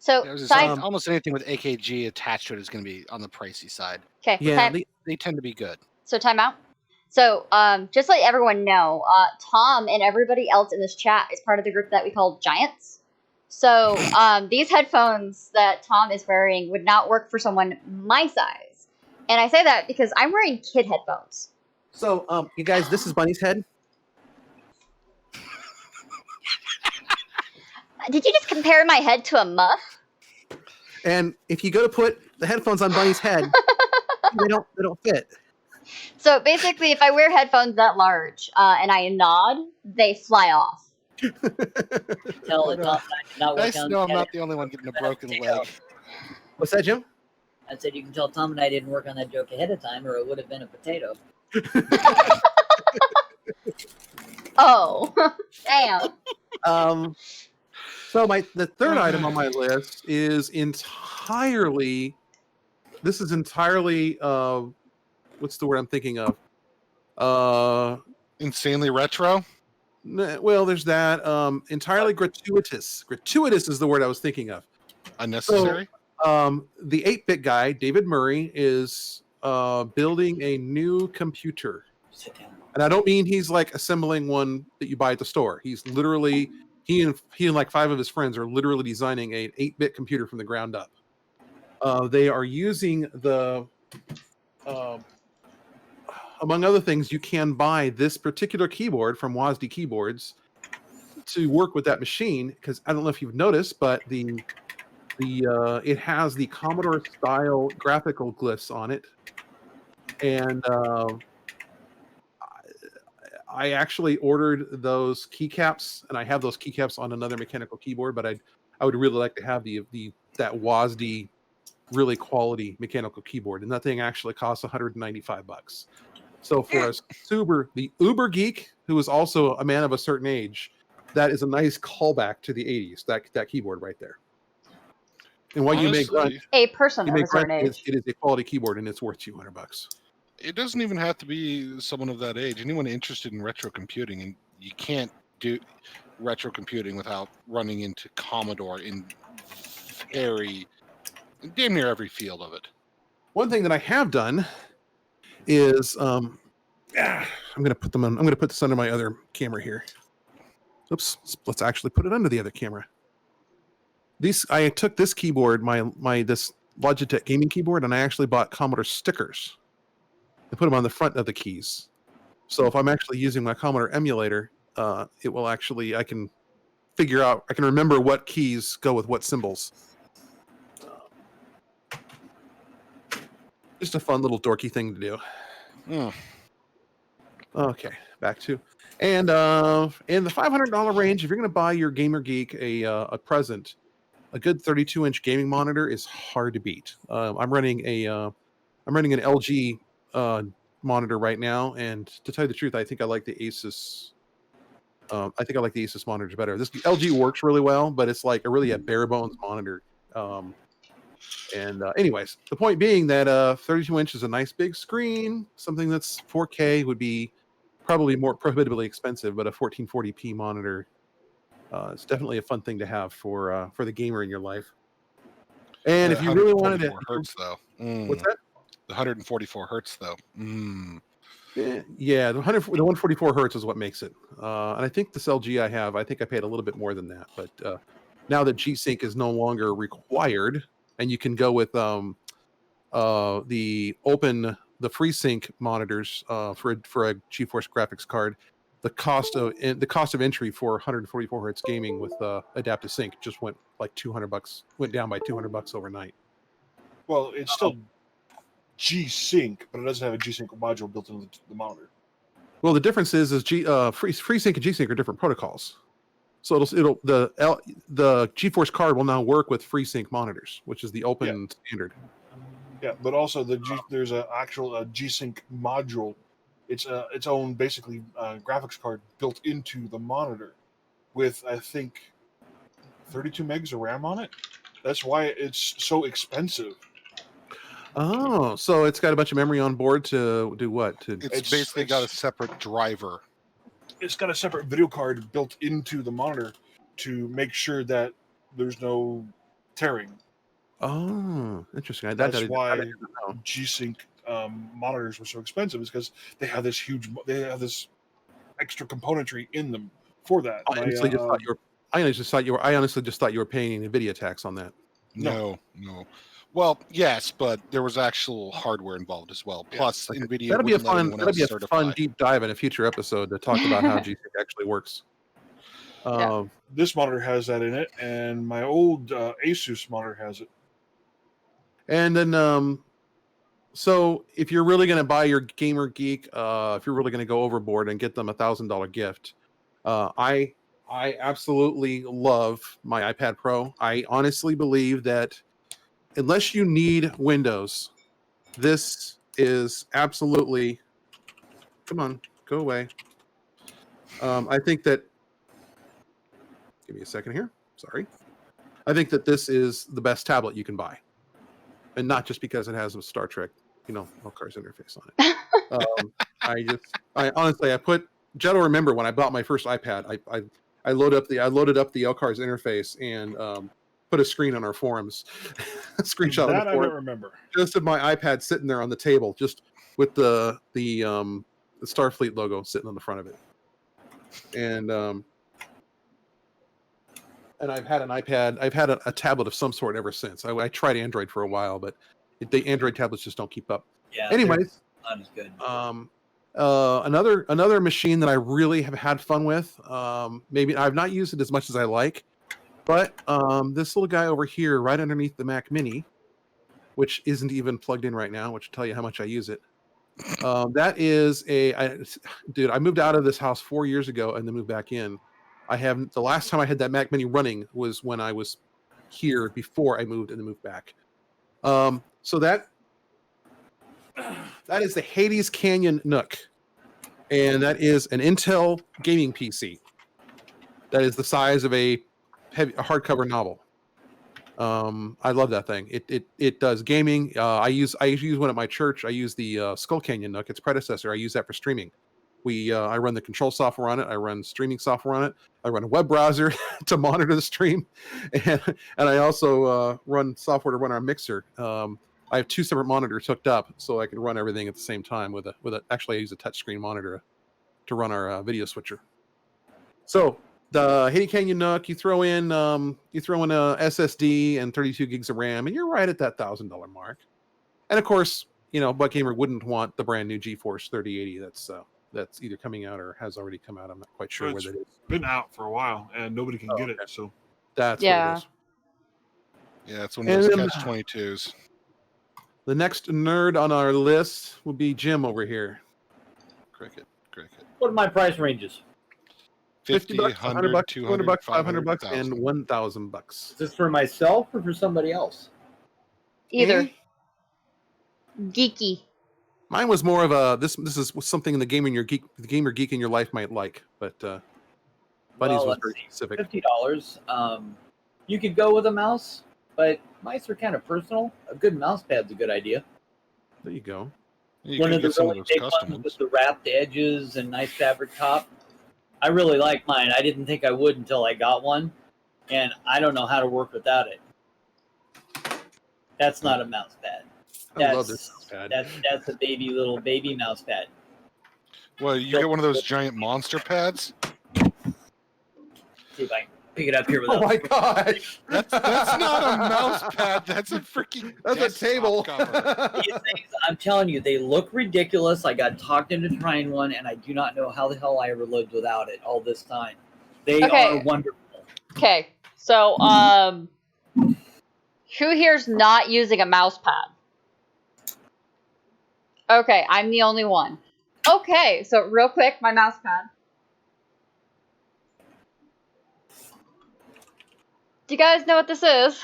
So, I was just side, saying, almost anything with AKG attached to it is going to be on the pricey side. okay, Yeah, They tend to be good. so time out. So, just to let everyone know, Tom and everybody else in this chat is part of the group that we call Giants. So, these headphones that Tom is wearing would not work for someone my size. And I say that because I'm wearing kid headphones. So, you guys, this is Bunny's head. Did you just compare my head to a muff? And if you go to put the headphones on Bunny's head, they don't fit. So basically, if I wear headphones that large and I nod, they fly off. Tell it not work Nice to on know I'm that. not the only one getting a broken leg. What's that, Jim? I said you can tell Tom and I didn't work on that joke ahead of time, or it would have been a potato. Oh, damn. So the third item on my list is entirely. This is entirely. What's the word I'm thinking of? Insanely retro. Well, there's that. Entirely gratuitous. Gratuitous is the word I was thinking of. Unnecessary. The 8-bit guy, David Murray, is building a new computer. Sit down. And I don't mean he's like assembling one that you buy at the store. He's literally he and like 5 of his friends are literally designing an 8-bit computer from the ground up. They are using the among other things, you can buy this particular keyboard from WASD Keyboards to work with that machine, because I don't know if you've noticed, but it has the Commodore style graphical glyphs on it, and I actually ordered those keycaps, and I have those keycaps on another mechanical keyboard, but I would really like to have that WASD really quality mechanical keyboard, and that thing actually costs $195. So for the uber geek who is also a man of a certain age, that is a nice callback to the 80s. That keyboard right there. And while you may grunt, A person of a certain age. it is a quality keyboard, and it's worth $200. It doesn't even have to be someone of that age. Anyone interested in retro computing, and you can't do retro computing without running into Commodore in damn near every field of it. One thing that I have done is I'm going to put them on. I'm going to put this under my other camera here. Oops, let's actually put it under the other camera. I took this keyboard, my Logitech gaming keyboard, and I actually bought Commodore stickers and put them on the front of the keys. So if I'm actually using my Commodore emulator, it will actually, I can figure out, I can remember what keys go with what symbols. Just a fun little dorky thing to do. Mm. Okay, back to, and in the $500 range, if you're going to buy your Gamer Geek a present, a good 32-inch gaming monitor is hard to beat. I'm running an LG monitor right now, and to tell you the truth, I think I like the Asus. I think I like the Asus monitors better. This LG works really well, but it's like a bare bones monitor. Anyways, the point being that 32 inch is a nice big screen. Something that's 4K would be probably more prohibitively expensive, but a 1440p monitor is definitely a fun thing to have for the gamer in your life. And if you really wanted to, hertz though. What's that? The 144 hertz though. Yeah, the 144 hertz is what makes it. And I think this LG I have, I think I paid a little bit more than that. But now that G-Sync is no longer required, and you can go with the FreeSync monitors for a GeForce graphics card, the cost of entry for 144 hertz gaming with adaptive sync just went like $200, went down by $200 overnight. Well, it's still G-Sync, but it doesn't have a G-Sync module built into the monitor. Well, the difference is FreeSync and G-Sync are different protocols. So the GeForce card will now work with FreeSync monitors, which is the open standard. Yeah, but also there's an actual G-Sync module. It's its own basically graphics card built into the monitor, with I think 32 megs of RAM on it. That's why it's so expensive. Oh, so it's got a bunch of memory on board to do what? It's basically got a separate driver. It's got a separate video card built into the monitor to make sure that there's no tearing. Oh, interesting. That's why G-Sync monitors were so expensive, is because they have this extra componentry in them for that. I honestly just thought you were paying NVIDIA tax on that. No. Well, yes, but there was actual hardware involved as well. Plus, NVIDIA. That'd be a fun deep dive in a future episode to talk about how G-Sync actually works. This monitor has that in it, and my old Asus monitor has it. And then, so if you're really going to buy your Gamer Geek, if you're really going to go overboard and get them $1,000 gift, I absolutely love my iPad Pro. I honestly believe that unless you need Windows, this is absolutely. Come on, go away. I think that. Give me a second here. Sorry. I think that this is the best tablet you can buy, and not just because it has a Star Trek, L-Cars interface on it. I honestly, I put. Jed, remember when I bought my first iPad, I loaded up the L-Cars interface and put a screen on our forums, a screenshot that of the I forum, don't remember. just of my iPad sitting there on the table, just with the Starfleet logo sitting on the front of it, and I've had an iPad, I've had a tablet of some sort ever since. I tried Android for a while, but the Android tablets just don't keep up. Yeah. Anyways, not as good. Another machine that I really have had fun with. Maybe I've not used it as much as I like, but this little guy over here, right underneath the Mac Mini, which isn't even plugged in right now, which will tell you how much I use it. That is I moved out of this house 4 years ago and then moved back in. The last time I had that Mac Mini running was when I was here before I moved and then moved back. So that is the Hades Canyon Nook, and that is an Intel gaming PC. That is the size of a hardcover novel. I love that thing. It does gaming. I use one at my church. I use the Skull Canyon Nook, its predecessor. I use that for streaming. I run the control software on it. I run streaming software on it. I run a web browser to monitor the stream, and I also run software to run our mixer. I have two separate monitors hooked up, so I can run everything at the same time actually I use a touchscreen monitor to run our video switcher. So the Haiti Canyon Nook, you throw in a SSD and 32 gigs of RAM, and you're right at that $1,000 mark. And of course, Buck Gamer wouldn't want the brand new GeForce 3080 that's either coming out or has already come out. I'm not quite sure So where it's that is. been out for a while and nobody can get okay. it. So That's Yeah. what it is. Yeah, it's one of those And then- catch-22s. The next nerd on our list will be Jim over here. Cricket. What are my price ranges? 50 bucks, 100 bucks, 200 bucks, 500 bucks, 1,000. and 1,000 bucks. Is this for myself or for somebody else? Either. Eh? Geeky. Mine was more of a this is something in the gamer geek in your life might like, but Buddy's was let's very see. specific. $50. You could go with a mouse, but mice are kind of personal. A good mouse pad's a good idea. There you go. You One could of the get some of really those big custom ones ones. with the wrapped edges and nice fabric top. I really like mine. I didn't think I would until I got one, and I don't know how to work without it. That's not a mouse pad. I love this mouse pad. That's a little baby mouse pad. Well, you get one of those giant monster pads. See if I can pick it up here Oh without. my gosh! That's not a mouse pad. That's a freaking. That's a desktop table. cover. These things, I'm telling you, they look ridiculous. I got talked into trying one, and I do not know how the hell I ever lived without it all this time. They Okay. are wonderful. Okay, so who here's not using a mouse pad? Okay, I'm the only one. Okay, so real quick, my mouse pad. Do you guys know what this is?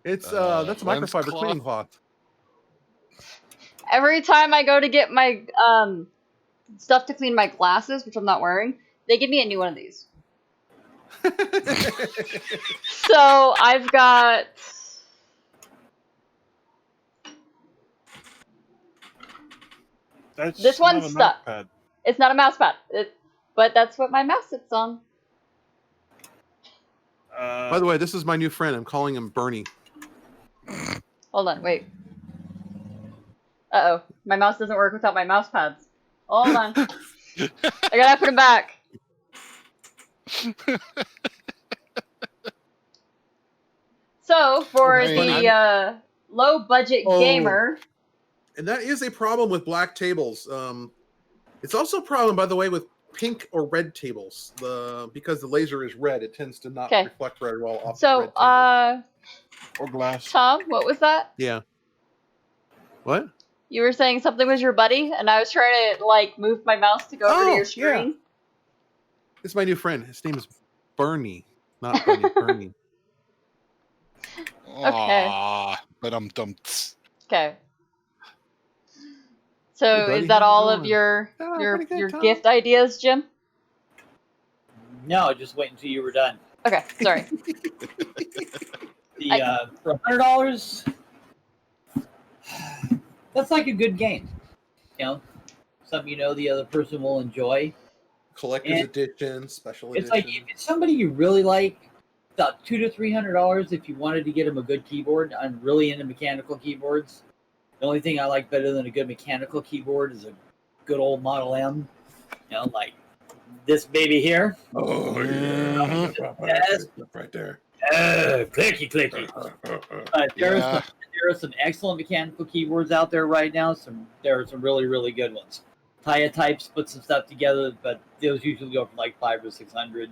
It's that's a lens microfiber cloth. cleaning cloth. Every time I go to get my stuff to clean my glasses, which I'm not wearing, they give me a new one of these. So I've got that's This not one's a stuck. mouse pad. It's not a mouse pad, but that's what my mouse sits on. By the way, this is my new friend. I'm calling him Bernie. Hold on, wait. Uh-oh, my mouse doesn't work without my mouse pads. Hold on. I gotta put it back. So, for Man. the low-budget Oh. gamer, And that is a problem with black tables. It's also a problem, by the way, with pink or red tables. Because the laser is red, it tends to not Okay. reflect very well off the so, red table. Or glass. Tom, what was that? Yeah. What? You were saying something was your buddy, and I was trying to, like, move my mouse to go over to Oh, your screen. It's my new friend. His name is Bernie. Not Bernie, Bernie. Aw, but I'm dumped. Okay. So, Hey, buddy, is that how's it all of going? your Oh, your pretty good, your Tom. gift ideas, Jim? No, just wait until you were done. Okay, sorry. For $100, that's like a good game. Something the other person will enjoy. Collector's And edition, special It's edition. like if it's somebody you really like, about $200 to $300 if you wanted to get them a good keyboard. I'm really into mechanical keyboards. The only thing I like better than a good mechanical keyboard is a good old Model M. Like this baby here. Oh, yeah. Yes. Right there. Clicky. Yeah. There are some excellent mechanical keyboards out there right now. There are some really, really good ones. Taya Types put some stuff together, but those usually go for like $500 or $600, a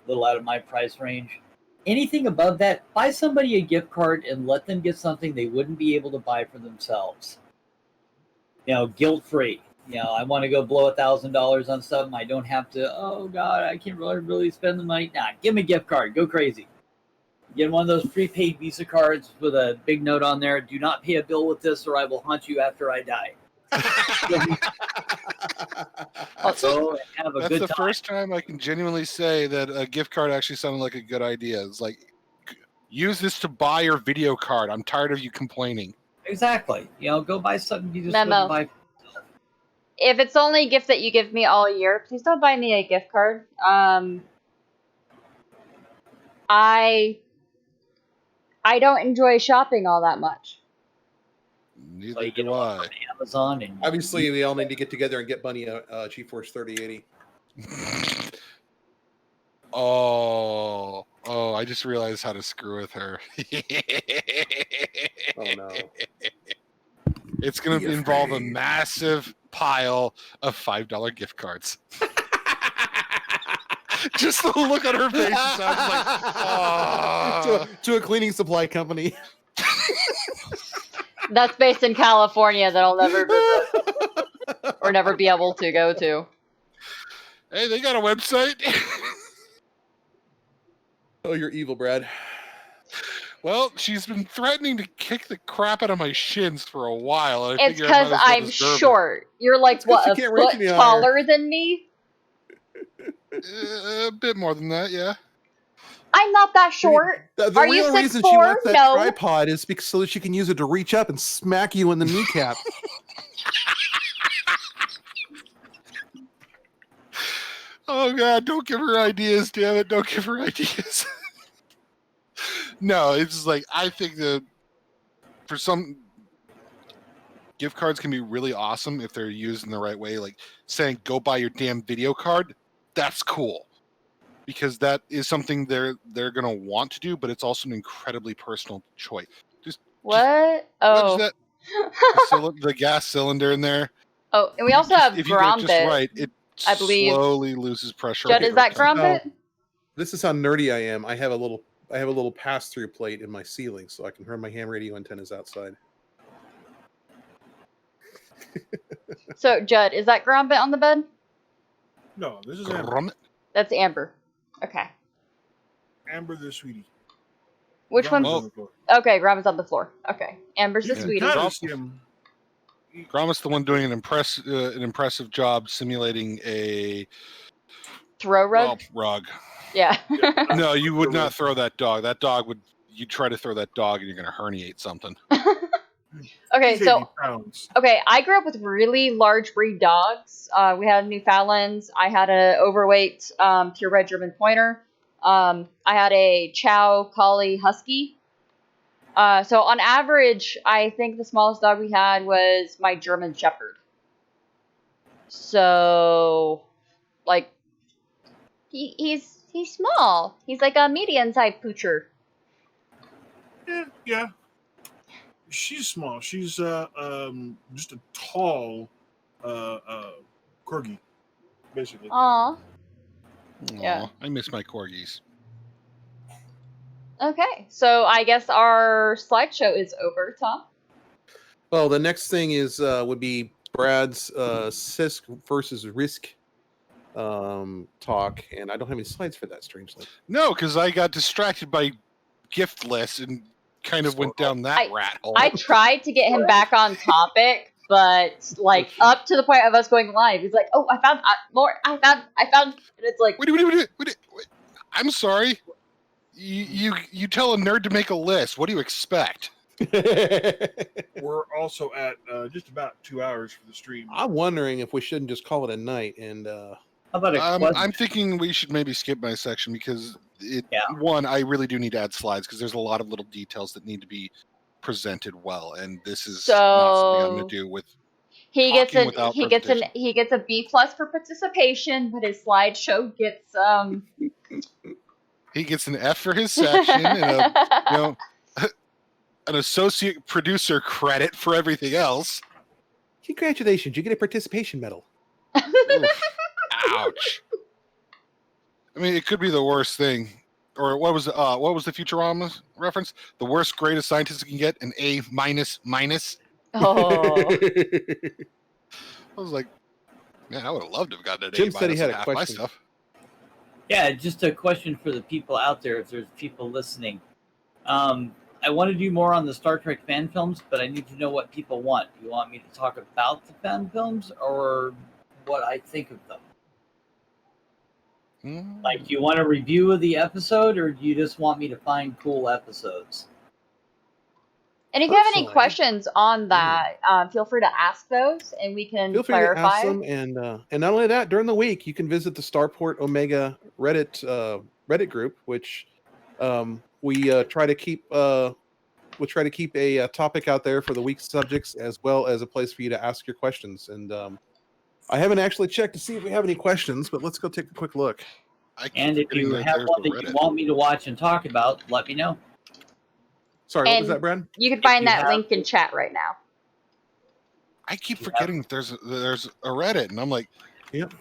little out of my price range. Anything above that, buy somebody a gift card and let them get something they wouldn't be able to buy for themselves. Guilt free. I want to go blow $1,000 on something. I don't have to. Oh God, I can't really spend the money. Nah, give them a gift card. Go crazy. Get one of those prepaid Visa cards with a big note on there. Do not pay a bill with this, or I will haunt you after I die. So have a That's good the time. first time I can genuinely say that a gift card actually sounded like a good idea. It's like, use this to buy your video card. I'm tired of you complaining. Exactly. Go buy something you just Memo. wouldn't buy. If it's only a gift that you give me all year, please don't buy me a gift card. I don't enjoy shopping all that much. Neither So you get do one I. from Amazon and Obviously, we all need to get together and get Bunny a GeForce 3080. Oh, I just realized how to screw with her. Oh no. It's going Be to involve a afraid. massive pile of $5 gift cards. Just the look on her face sounds like, to a cleaning supply company. That's based in California that I'll never visit or never be able to go to. hey, they got a website. Oh, you're evil, Brad. Well, she's been threatening to kick the crap out of my shins for a while. And I It's figure I might because as well I'm deserve it. short. You're like, It's 'cause what, she a can't reach foot me higher. taller than me? A bit more than that, yeah. I'm not that short. The Are you real reason 6'4"? she wants that No. tripod is because so that she can use it to reach up and smack you in the kneecap. Oh God! Don't give her ideas, damn it! Don't give her ideas. No, it's just like I think that for some gift cards can be really awesome if they're used in the right way. Like saying, "Go buy your damn video card." That's cool because that is something they're gonna want to do, but it's also an incredibly personal choice. Just What? wedge Oh. that the gas cylinder in there. Oh, and we also have If you get it just Grombit. right, it I believe. slowly loses pressure. Judd, is that So- Grombit? This is how nerdy I am. I have a little pass-through plate in my ceiling, so I can hear my ham radio antennas outside. So, Judd, is that Grombit on the bed? No, this is Amber. Grummet. That's Amber. Okay. Amber the sweetie. Which Grommet's one's... on the floor. Okay, Grombit's on the floor. Okay. Amber's the You can sweetie. kinda Grommet. see him. Grommet's the one doing an impressive job simulating a Throw rug? rug. Yeah. No, you would not throw that dog. That dog would. You try to throw that dog, and you're going to herniate something. Okay, He's so 80 pounds. okay, I grew up with really large breed dogs. We had Newfoundlands. I had an overweight purebred German Pointer. I had a Chow Collie Husky. So on average, I think the smallest dog we had was my German Shepherd. So, like, he's small. He's like a medium-sized poocher. Yeah. She's small. She's just a tall corgi, basically. Aw. Aw, Yeah. I miss my corgis. Okay, so I guess our slideshow is over, Tom. Well, the next thing is would be Brad's CISC versus Risk talk, and I don't have any slides for that, strangely. No, because I got distracted by gift lists and kind of went down that rat hole. I tried to get him back on topic, but like up to the point of us going live, he's like, "Oh, I found more. I found," and it's like, Wait. I'm sorry. You tell a nerd to make a list. What do you expect? We're also at just about 2 hours for the stream. I'm wondering if we shouldn't just call it a night and How about a question? I'm thinking we should maybe skip my section because Yeah. one, I really do need to add slides because there's a lot of little details that need to be presented well, and this is not something I'm going to do with. he gets Talking without he gets a B+ for participation, but his slideshow gets He gets an F for his section and an associate producer credit for everything else. congratulations, you get a participation medal. Oof. Ouch. I mean, it could be the worst thing. Or what was the Futurama reference? The worst grade a scientist can get, an A minus. Oh. I was like, man, I would have loved to have gotten an Jim A said he minus had on a half my question. stuff. Yeah, just a question for the people out there, if there's people listening. I want to do more on the Star Trek fan films, but I need to know what people want. Do you want me to talk about the fan films or what I think of them? Like, do you want a review of the episode, or do you just want me to find cool episodes? And if you have any Personally, questions on that, feel free to ask those, and we can feel free to clarify. ask them, and not only that, during the week you can visit the Starport Omega Reddit group, which we try to keep a topic out there for the week's subjects, as well as a place for you to ask your questions. And I haven't actually checked to see if we have any questions, but let's go take a quick look. I keep And if forgetting you that have there's one a that you Reddit. want me to watch and talk about, let me know. Sorry, what was And that, Brad? you can If find you that have- link in chat right now. I keep Yeah. forgetting that there's a Reddit, and I'm like, Yep.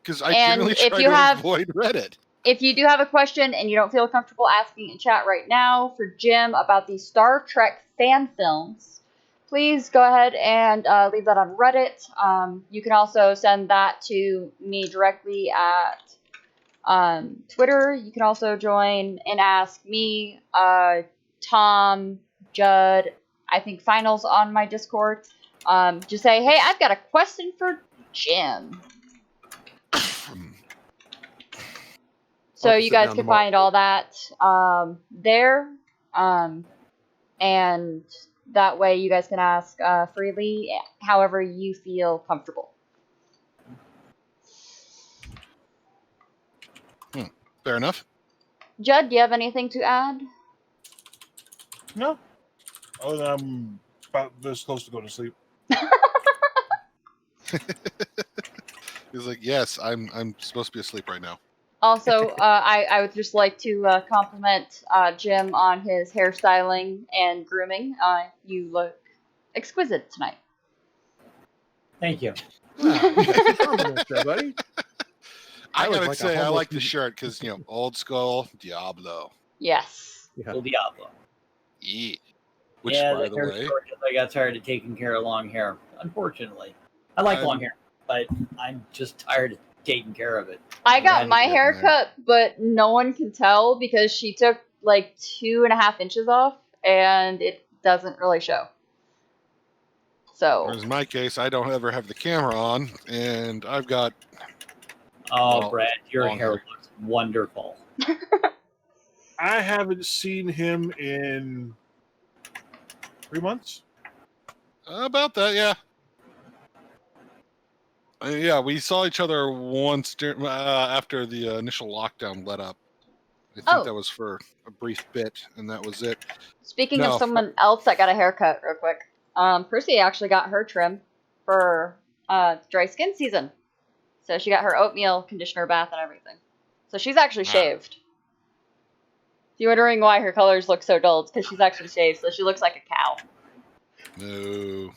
because I And generally if try you to have- avoid Reddit. If you do have a question and you don't feel comfortable asking in chat right now for Jim about the Star Trek fan films, please go ahead and leave that on Reddit. You can also send that to me directly at Twitter. You can also join and ask me, Tom, Judd, I think Finals on my Discord. Just say, hey, I've got a question for Jim. So I'll have to you sit guys down can tomorrow. find all that there. And that way you guys can ask freely however you feel comfortable. Fair enough. Judd, do you have anything to add? No. Oh, I'm about this close to go to sleep. He's like, yes, I'm supposed to be asleep right now. Also, I would just like to compliment Jim on his hairstyling and grooming. You look exquisite tonight. Thank you. Compliments there, buddy. I look gotta like a say, I homeless like the shirt because old school Diablo. Yes. Yeah. El Diablo. Yeah. Which, Yeah, by the the hair way, short 'cause I got tired of taking care of long hair. Unfortunately, I like I'm- long hair, but I'm just tired of taking care of it. I got Right. my Yeah, hair man. cut, but no one can tell because she took like 2.5 inches off, and it doesn't really show. So whereas in my case, I don't ever have the camera on, and I've got Oh, Well, Brad, your long hair hair. looks wonderful. I haven't seen him in 3 months. about that, yeah. Yeah, we saw each other once after the initial lockdown let up. I think Oh. that was for a brief bit, and that was it. speaking No, of someone else that got a haircut, real quick, Percy actually got her trim for dry skin season. So she got her oatmeal conditioner bath and everything. So she's actually Wow. shaved. If you're wondering why her colors look so dull, it's because she's actually shaved, so she looks like a cow. No.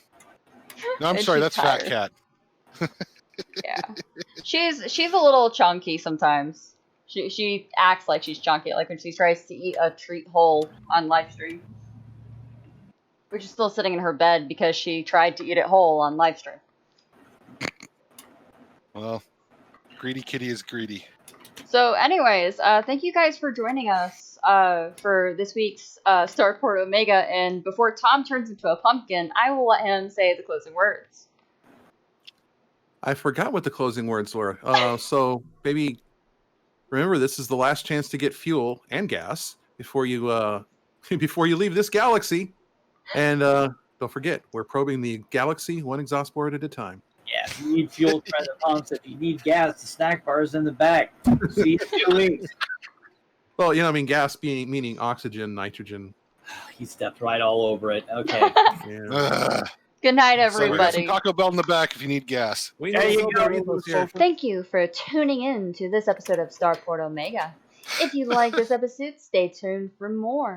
No, I'm And sorry, she's that's Fat tired. Cat. Yeah, she's a little chunky sometimes. She acts like she's chunky, like when she tries to eat a treat whole on live stream, which is still sitting in her bed because she tried to eat it whole on live stream. Well, greedy kitty is greedy. So, anyways, thank you guys for joining us for this week's Starport Omega. And before Tom turns into a pumpkin, I will let him say the closing words. I forgot what the closing words were. So maybe remember, this is the last chance to get fuel and gas before you before you leave this galaxy. And don't forget, we're probing the galaxy one exhaust board at a time. Yeah, if you need fuel, try the pumps. If you need gas, the snack bar is in the back. See you in 2 weeks. Well, I mean, gas meaning oxygen, nitrogen. He stepped right all over it. Okay. Yeah. Ugh. Good night, So we got some everybody. Taco Bell in the back if you need gas. We There know you somebody go. lives here. Thank you for tuning in to this episode of Starport Omega. If you like this episode, stay tuned for more.